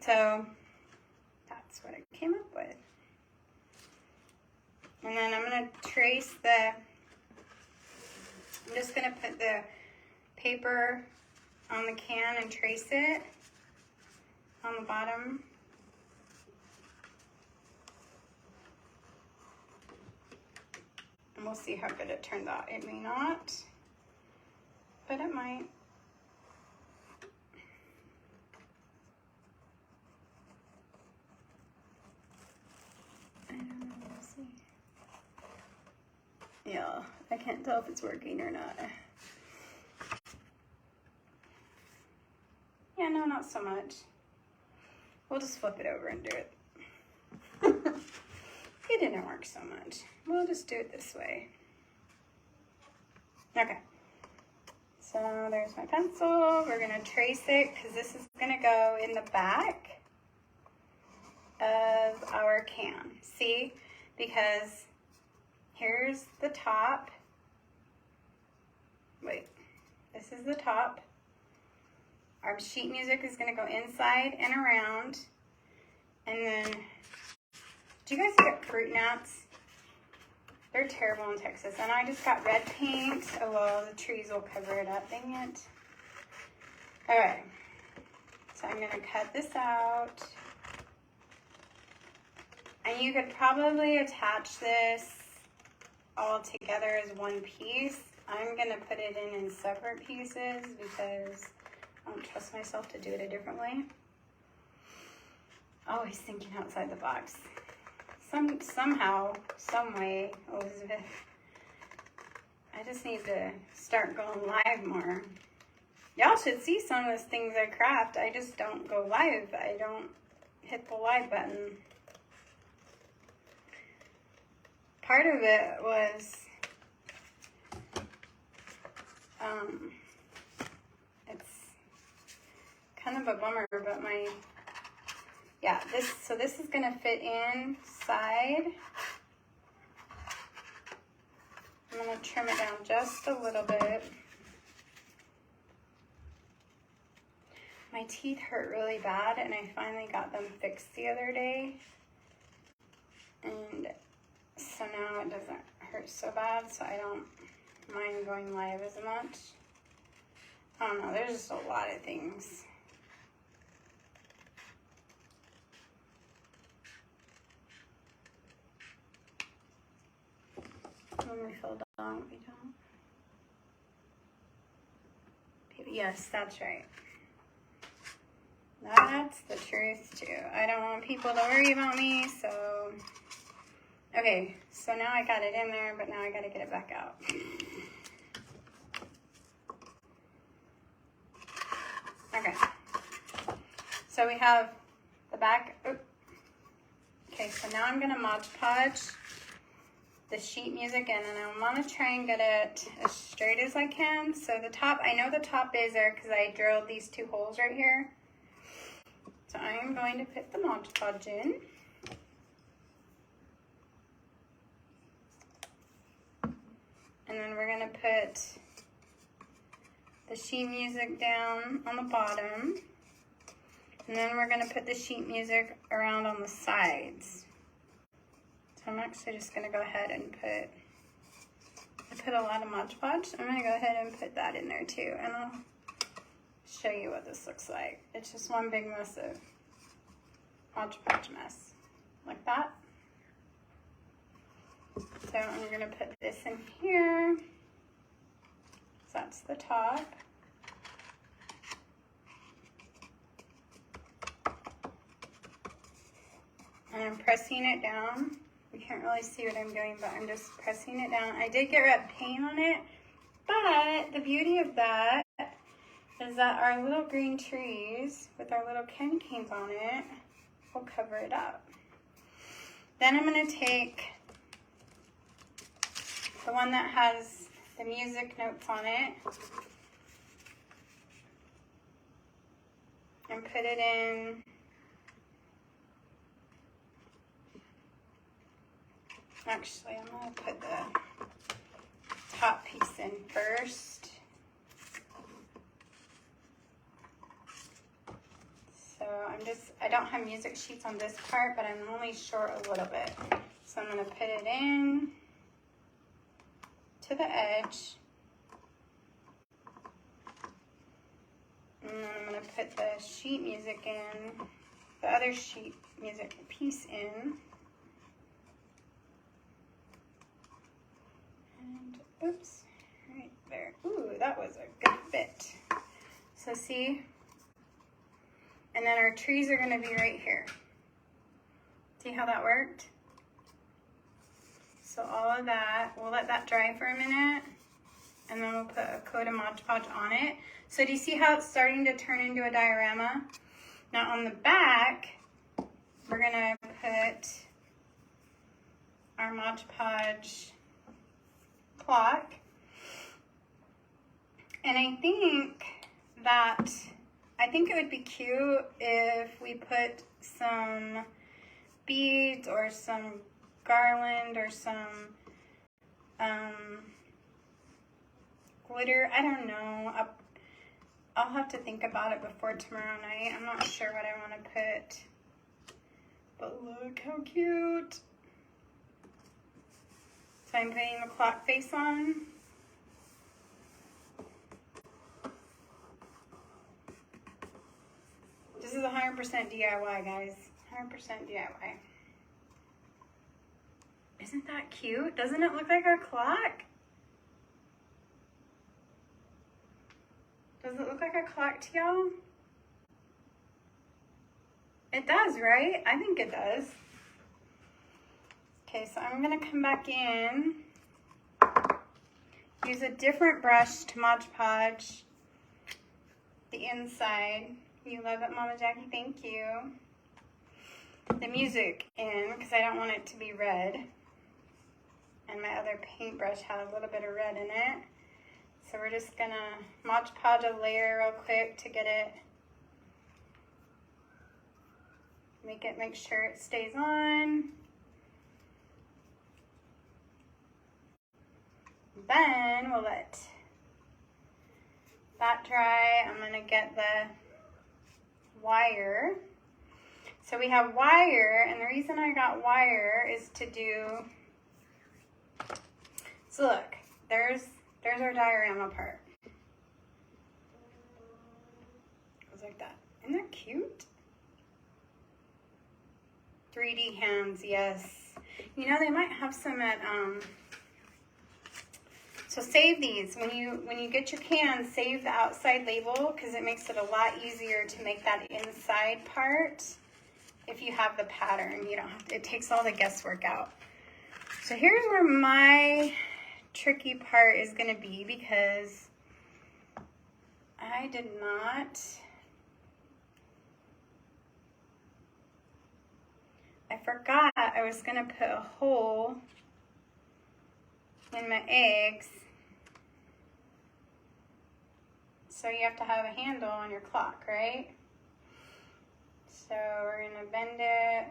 So that's what I came up with. And then I'm going to trace I'm just going to put the paper on the can and trace it on the bottom. And we'll see how good it turns out. It may not, but it might. I don't know, we'll see. Yeah, I can't tell if it's working or not. Yeah, no, not so much. We'll just flip it over and do it. It didn't work so much. We'll just do it this way. Okay. So there's my pencil. We're going to trace it because this is going to go in the back of our can. See? Because here's the top. Wait. This is the top. Our sheet music is going to go inside and around. And then, do you guys get fruit gnats? They're terrible in Texas. And I just got red paint. Oh, well, the trees will cover it up. Dang it. Okay. So I'm going to cut this out. And you could probably attach this all together as one piece. I'm going to put it in separate pieces because I don't trust myself to do it a different way. Always thinking outside the box. Somehow, some way, Elizabeth. I just need to start going live more. Y'all should see some of the things I craft. I just don't go live. I don't hit the live button. Part of it was, it's kind of a bummer, but this is gonna fit inside. I'm gonna trim it down just a little bit. My teeth hurt really bad, and I finally got them fixed the other day. And so now it doesn't hurt so bad, so I don't mind going live as much. I don't know, there's just a lot of things. When we feel down, we don't. Yes, that's right. That's the truth too. I don't want people to worry about me, so. Okay, so now I got it in there, but now I gotta get it back out. Okay. So we have the back. Okay, so now I'm gonna Mod Podge the sheet music in, and I want to try and get it as straight as I can. So the top, I know the top is there because I drilled these 2 holes right here. So I am going to put the Mod Podge in. And then we're going to put the sheet music down on the bottom. And then we're going to put the sheet music around on the sides. So I'm actually just going to go ahead and I put a lot of Mod Podge. I'm going to go ahead and put that in there too. And I'll show you what this looks like. It's just one big mess of Mod Podge mess. Like that. So I'm going to put this in here. So that's the top. And I'm pressing it down. You can't really see what I'm doing, but I'm just pressing it down. I did get red paint on it, but the beauty of that is that our little green trees with our little candy canes on it will cover it up. Then I'm going to take the one that has the music notes on it and put it in. Actually, I'm going to put the top piece in first. So I don't have music sheets on this part, but I'm only short a little bit. So I'm going to put it in to the edge. And then I'm going to put the sheet music in, the other sheet music piece in. Oops, right there. Ooh, that was a good fit. So see? And then our trees are going to be right here. See how that worked? So all of that, we'll let that dry for a minute. And then we'll put a coat of Mod Podge on it. So do you see how it's starting to turn into a diorama? Now on the back, we're going to put our Mod Podge clock. And I think it would be cute if we put some beads or some garland or some glitter. I don't know. I'll have to think about it before tomorrow night. I'm not sure what I want to put. But look how cute. So I'm putting the clock face on. This is 100% DIY, guys. 100% DIY. Isn't that cute? Doesn't it look like our clock? Does it look like a clock to y'all? It does, right? I think it does. Okay, so I'm going to come back in, use a different brush to Mod Podge the inside. You love it, Mama Jackie, thank you. The music in, because I don't want it to be red. And my other paintbrush had a little bit of red in it. So we're just going to Mod Podge a layer real quick to get it, make sure it stays on. Then we'll let that dry. I'm going to get the wire. So we have wire, and the reason I got wire is to do, so look, there's our diorama part. Goes like that. Isn't that cute? 3D hands, yes. You know, they might have some at, so save these. When you get your can, save the outside label because it makes it a lot easier to make that inside part. If you have the pattern, you don't have to, it takes all the guesswork out. So here's where my tricky part is going to be, because I did not I forgot I was gonna put a hole in my eggs. So you have to have a handle on your clock, right? So we're gonna bend it.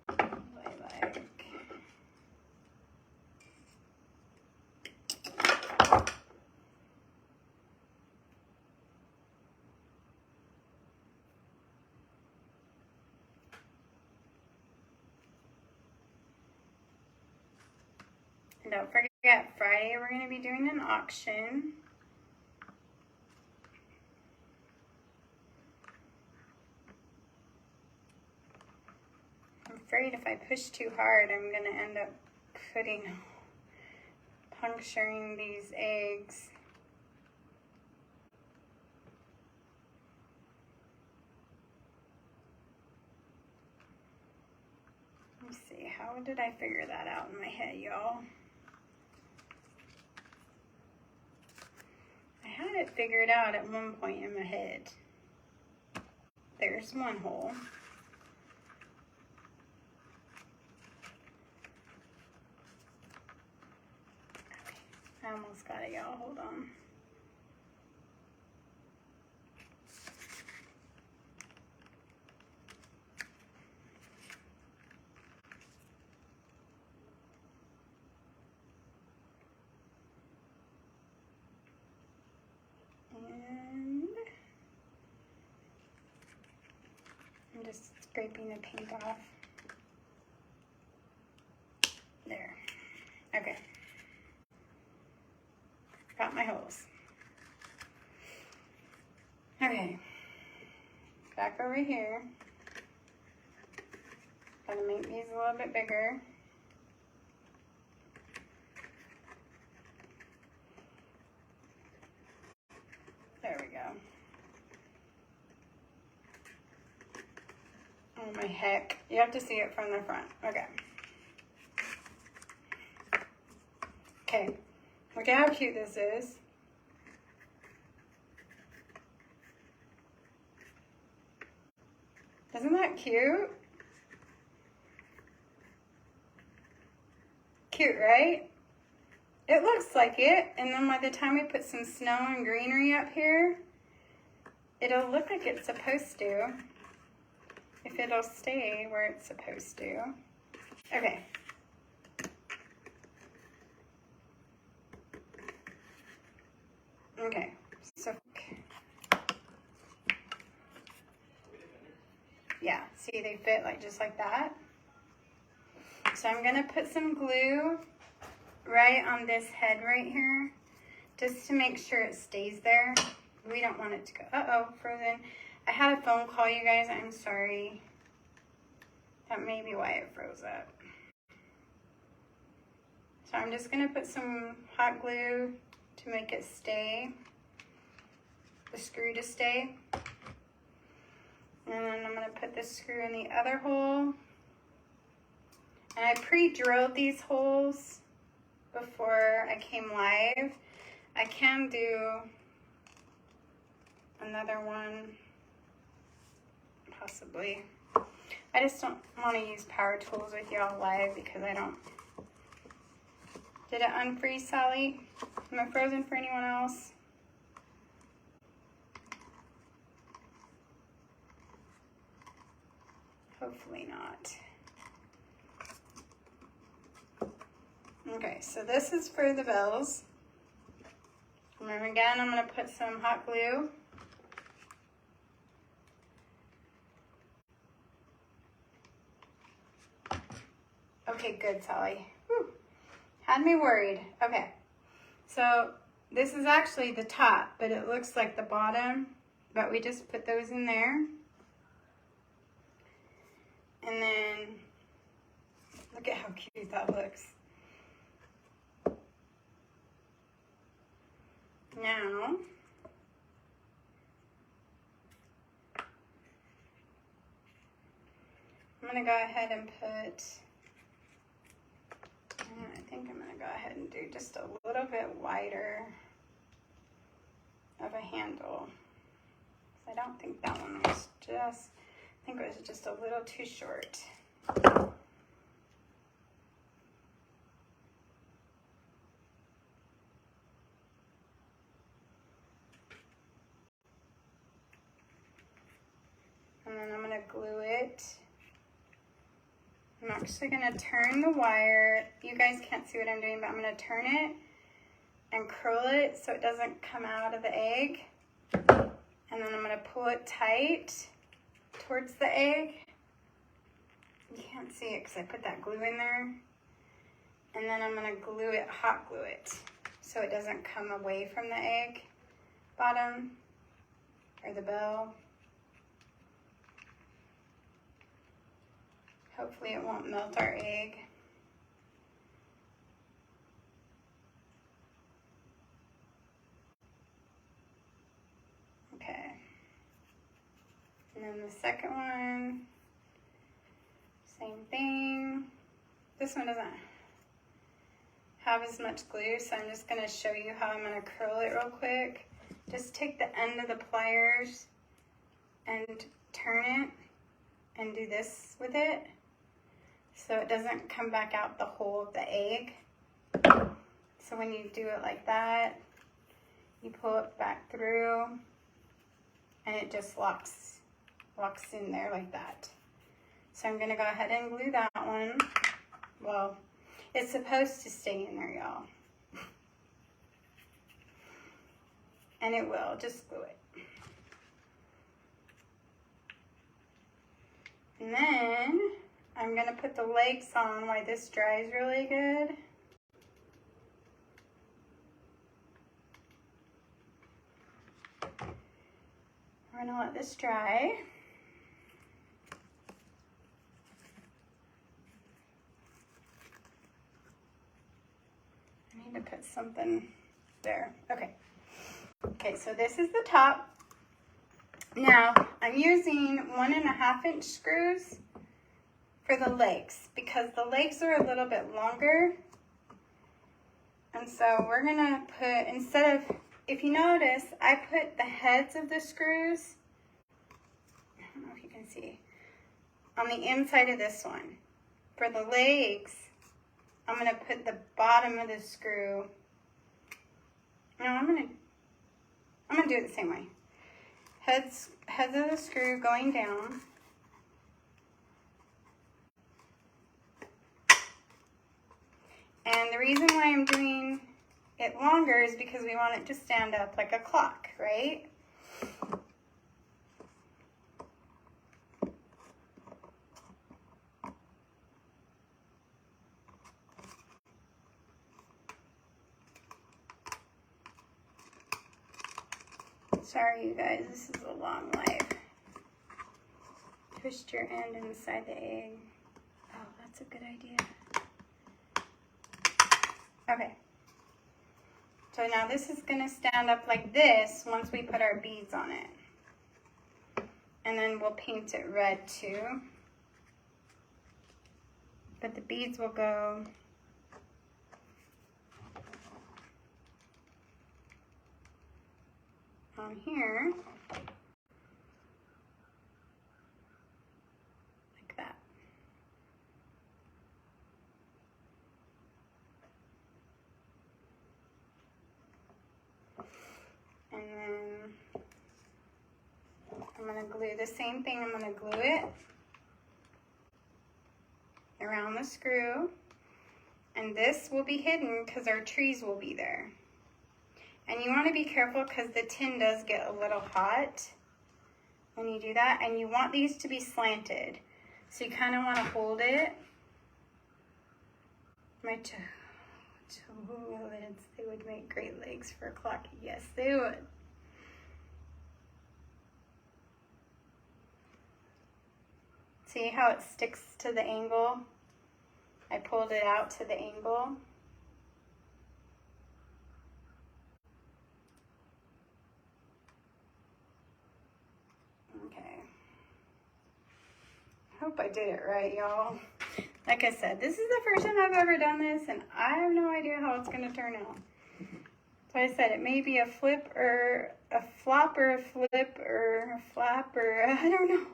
Like. And don't forget, Friday we're gonna be doing an auction. I'm afraid if I push too hard, I'm gonna end up puncturing these eggs. Let me see, how did I figure that out in my head, y'all? I had it figured out at one point in my head. There's one hole. I almost got it, y'all. Hold on. And I'm just scraping the paint off. There. Okay. Got my holes. Okay. Back over here. Gotta make these a little bit bigger. There we go. Oh my heck. You have to see it from the front. Okay. Okay. Look at how cute this is. Isn't that cute? Cute, right? It looks like it, and then by the time we put some snow and greenery up here, it'll look like it's supposed to, if it'll stay where it's supposed to. Okay. Okay, so, yeah, see they fit like just like that. So I'm gonna put some glue right on this head right here, just to make sure it stays there. We don't want it to go, uh-oh, frozen. I had a phone call, you guys, I'm sorry. That may be why it froze up. So I'm just gonna put some hot glue to make it stay, the screw to stay. And then I'm gonna put this screw in the other hole. And I pre-drilled these holes before I came live. I can do another one, possibly. I just don't want to use power tools with y'all live because I don't. Did it unfreeze, Sally? Am I frozen for anyone else? Hopefully not. Okay, so this is for the bells. And then again, I'm going to put some hot glue. Okay, good, Sally. Whew. Had me worried. Okay, so this is actually the top, but it looks like the bottom, but we just put those in there. And then, look at how cute that looks. Now, I'm going to go ahead and put, I think I'm going to go ahead and do just a little bit wider of a handle. I don't think that one was just, I think it was just a little too short. And then I'm going to glue it. I'm actually going to turn the wire. You guys can't see what I'm doing, but I'm going to turn it and curl it so it doesn't come out of the egg. And then I'm going to pull it tight towards the egg. You can't see it because I put that glue in there. And then I'm going to glue it, hot glue it, so it doesn't come away from the egg bottom or the bell. Hopefully it won't melt our egg. Okay. And then the second one, same thing. This one doesn't have as much glue, so I'm just going to show you how I'm going to curl it real quick. Just take the end of the pliers and turn it and do this with it so it doesn't come back out the hole of the egg. So when you do it like that, you pull it back through and it just locks in there like that. So I'm going to go ahead and glue that one. Well, it's supposed to stay in there, y'all. And it will, just glue it. And then I'm going to put the legs on while this dries really good. We're going to let this dry. I need to put something there. Okay. Okay, so this is the top. Now, I'm using 1.5-inch screws for the legs because the legs are a little bit longer. And so we're gonna put, instead of, if you notice, I put the heads of the screws, I don't know if you can see, on the inside of this one. For the legs, I'm gonna put the bottom of the screw. No, I'm gonna do it the same way. Heads of the screw going down. And the reason why I'm doing it longer is because we want it to stand up like a clock, right? Sorry, you guys, this is a long life. Twist your end inside the egg. Oh, that's a good idea. Okay. So now this is going to stand up like this once we put our beads on it. And then we'll paint it red too. But the beads will go on here, like that. And then I'm going to glue the same thing. I'm going to glue it around the screw. And this will be hidden because our trees will be there. And you want to be careful because the tin does get a little hot when you do that. And you want these to be slanted. So you kind of want to hold it. My toilets, they would make great legs for a clock. Yes, they would. See how it sticks to the angle? I pulled it out to the angle. Okay. Hope I did it right, y'all. Like I said, this is the first time I've ever done this, and I have no idea how it's going to turn out. So I said it may be a flip or a flop or a flip or a flap or I don't know.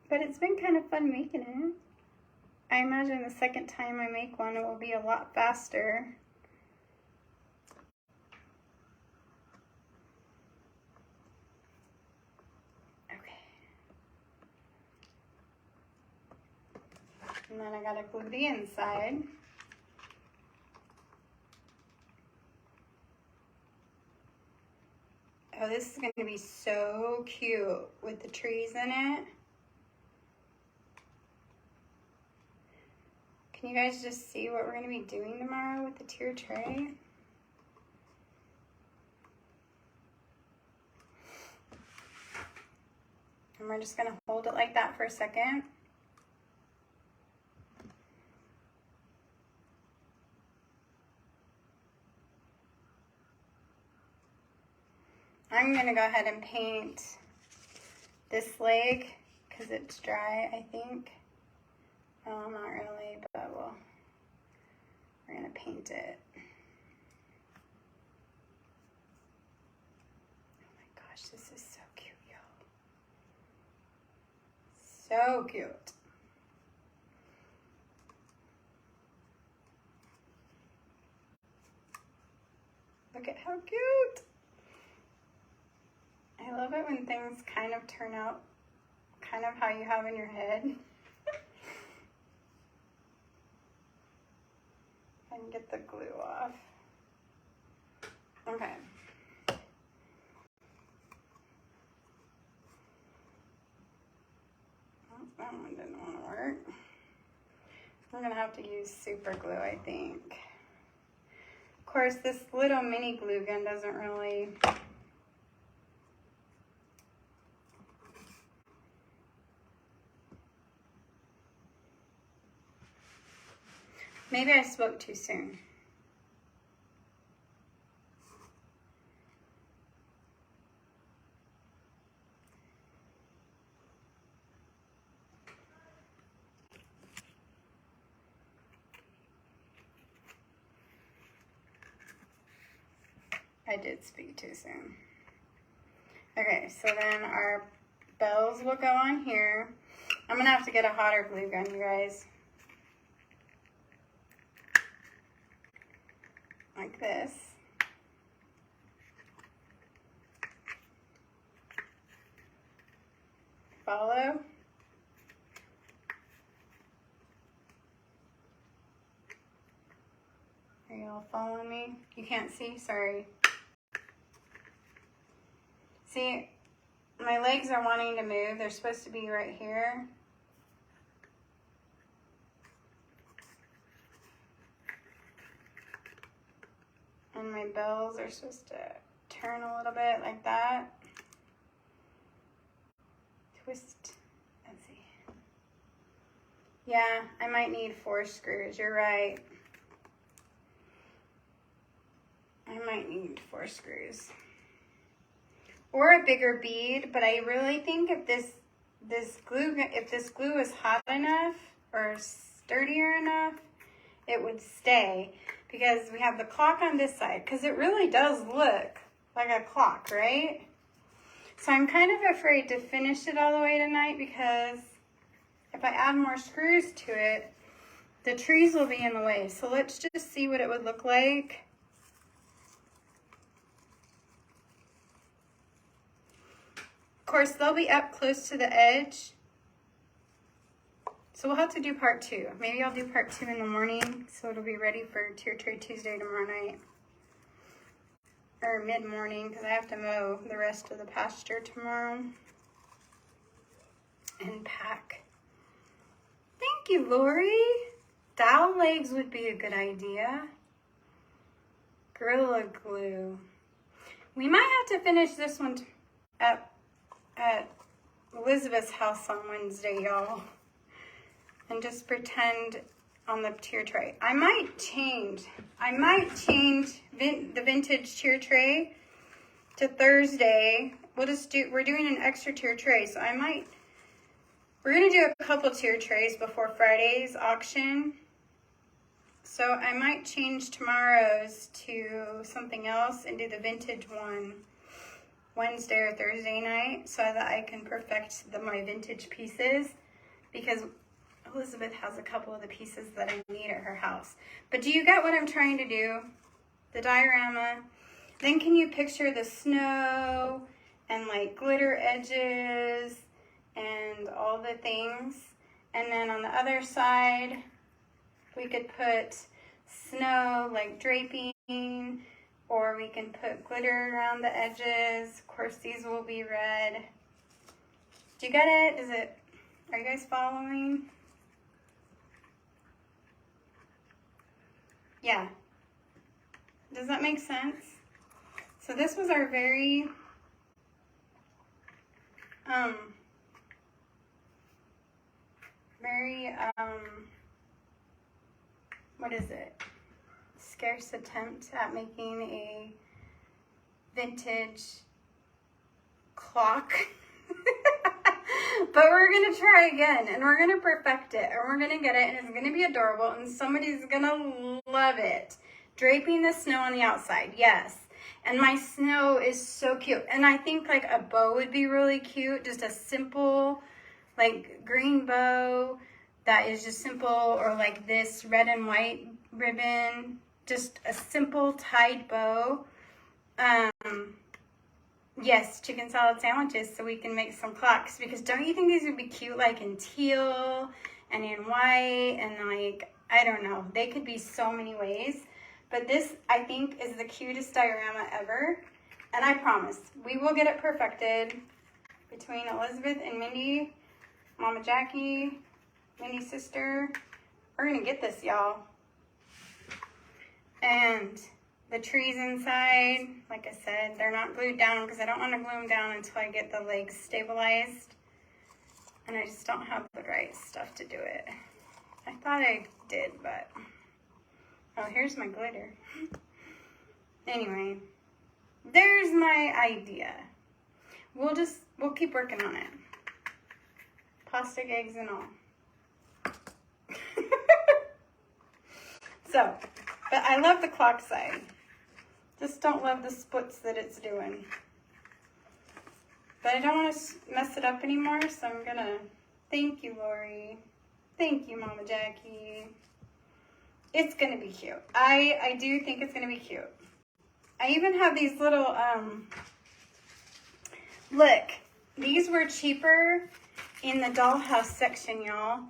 But it's been kind of fun making it. I imagine the second time I make one, it will be a lot faster. Okay. And then I gotta glue the inside. Oh, this is gonna be so cute with the trees in it. Can you guys just see what we're going to be doing tomorrow with the tier tray? And we're just going to hold it like that for a second. I'm going to go ahead and paint this leg because it's dry, I think. Oh, not really, but we're going to paint it. Oh my gosh, this is so cute, y'all. So cute. Look at how cute. I love it when things kind of turn out kind of how you have in your head. And get the glue off. Okay. Oh, that one didn't want to work. I'm going to have to use super glue, I think. Of course, this little mini glue gun doesn't really... Maybe I spoke too soon. I did speak too soon. Okay, so then our bells will go on here. I'm gonna have to get a hotter glue gun, you guys. Like this. Follow. Are you all following me? You can't see? Sorry. See, my legs are wanting to move. They're supposed to be right here. And my bells are supposed to turn a little bit like that. Twist. Let's see. Yeah, I might need 4 screws. You're right. I might need 4 screws. Or a bigger bead, but I really think if this glue is hot enough or sturdier enough, it would stay. Because we have the clock on this side, because it really does look like a clock, right? So I'm kind of afraid to finish it all the way tonight, because if I add more screws to it, the trees will be in the way. So let's just see what it would look like. Of course, they'll be up close to the edge. So we'll have to do part 2. Maybe I'll do part 2 in the morning, so it'll be ready for Tier Tray Tuesday tomorrow night. Or mid-morning, because I have to mow the rest of the pasture tomorrow. And pack. Thank you, Lori. Dowel legs would be a good idea. Gorilla glue. We might have to finish this one at Elizabeth's house on Wednesday, y'all. And just pretend on the tier tray. I might change the vintage tier tray to Thursday. We're doing an extra tier tray, so I might We're going to do a couple tier trays before Friday's auction. So I might change tomorrow's to something else and do the vintage one Wednesday or Thursday night so that I can perfect my vintage pieces, because Elizabeth has a couple of the pieces that I need at her house. But do you get what I'm trying to do? The diorama. Then can you picture the snow and like glitter edges and all the things? And then on the other side, we could put snow like draping, or we can put glitter around the edges. Of course, these will be red. Do you get it? Are you guys following? Yeah. Does that make sense? So this was our very, what is it? Scarce attempt at making a vintage clock. But we're going to try again, and we're going to perfect it, and we're going to get it, and it's going to be adorable, and somebody's going to love it. Draping the snow on the outside, yes. And my snow is so cute. And I think like a bow would be really cute, just a simple like green bow that is just simple, or like this red and white ribbon, just a simple tied bow. Yes, chicken salad sandwiches so we can make some clocks, because don't you think these would be cute like in teal and in white, and like, I don't know, they could be so many ways. But this, I think, is the cutest diorama ever, and I promise we will get it perfected between Elizabeth and Mindy, Mama Jackie, Mindy's sister. We're gonna get this, y'all. And the trees inside, like I said, they're not glued down because I don't want to glue them down until I get the legs stabilized. And I just don't have the right stuff to do it. I thought I did, but... Oh, here's my glitter. Anyway, there's my idea. We'll keep working on it. Plastic eggs and all. So, but I love the clock side. Just don't love the splits that it's doing. But I don't want to mess it up anymore, so I'm gonna... Thank you, Lori. Thank you, Mama Jackie. It's gonna be cute. I do think it's gonna be cute. I even have these little, look, these were cheaper in the dollhouse section, y'all.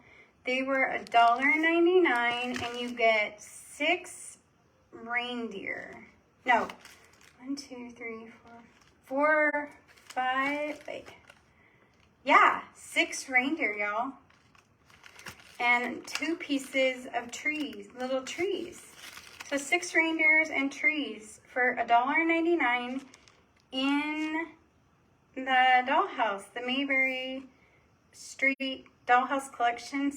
They were $1.99, and you get 6 reindeer. No, 1, 2, 3, 4, 5, wait. Yeah, 6 reindeer, y'all. And 2 pieces of trees, little trees. So 6 reindeers and trees for $1.99 in the dollhouse, the Mayberry Street Dollhouse Collections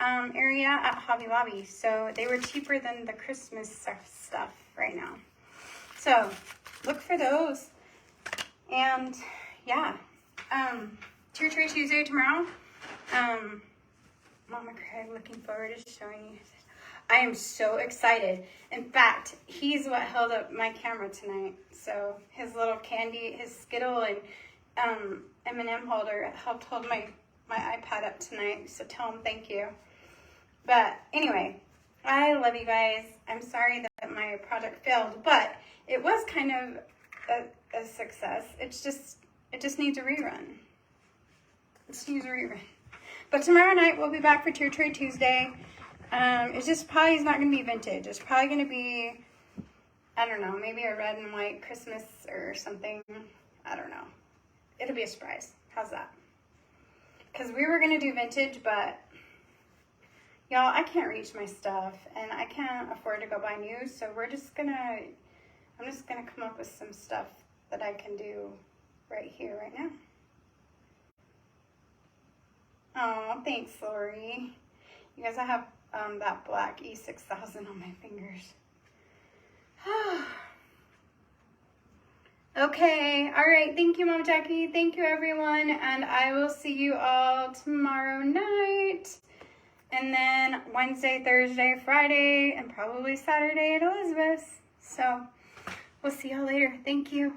area at Hobby Lobby. So they were cheaper than the Christmas stuff right now. So look for those. And yeah, Tier Tray Tuesday tomorrow. Mama Craig, looking forward to showing you. I am so excited. In fact, he's what held up my camera tonight. So his little candy, his Skittle and M&M holder helped hold my iPad up tonight. So tell him thank you. But anyway, I love you guys. I'm sorry that my project failed, but it was kind of a success. It just needs a rerun. It just needs a rerun. But tomorrow night we'll be back for Tier Tray Tuesday. It's just probably not going to be vintage. It's probably going to be, I don't know, maybe a red and white Christmas or something. I don't know. It'll be a surprise. How's that? Because we were going to do vintage, but y'all, I can't reach my stuff and I can't afford to go buy new. So I'm just going to come up with some stuff that I can do right here, right now. Oh, thanks, Lori. You guys, I have that black E6000 on my fingers. Okay, all right. Thank you, Mom Jackie. Thank you, everyone. And I will see you all tomorrow night. And then Wednesday, Thursday, Friday, and probably Saturday at Elizabeth's. So we'll see y'all later. Thank you.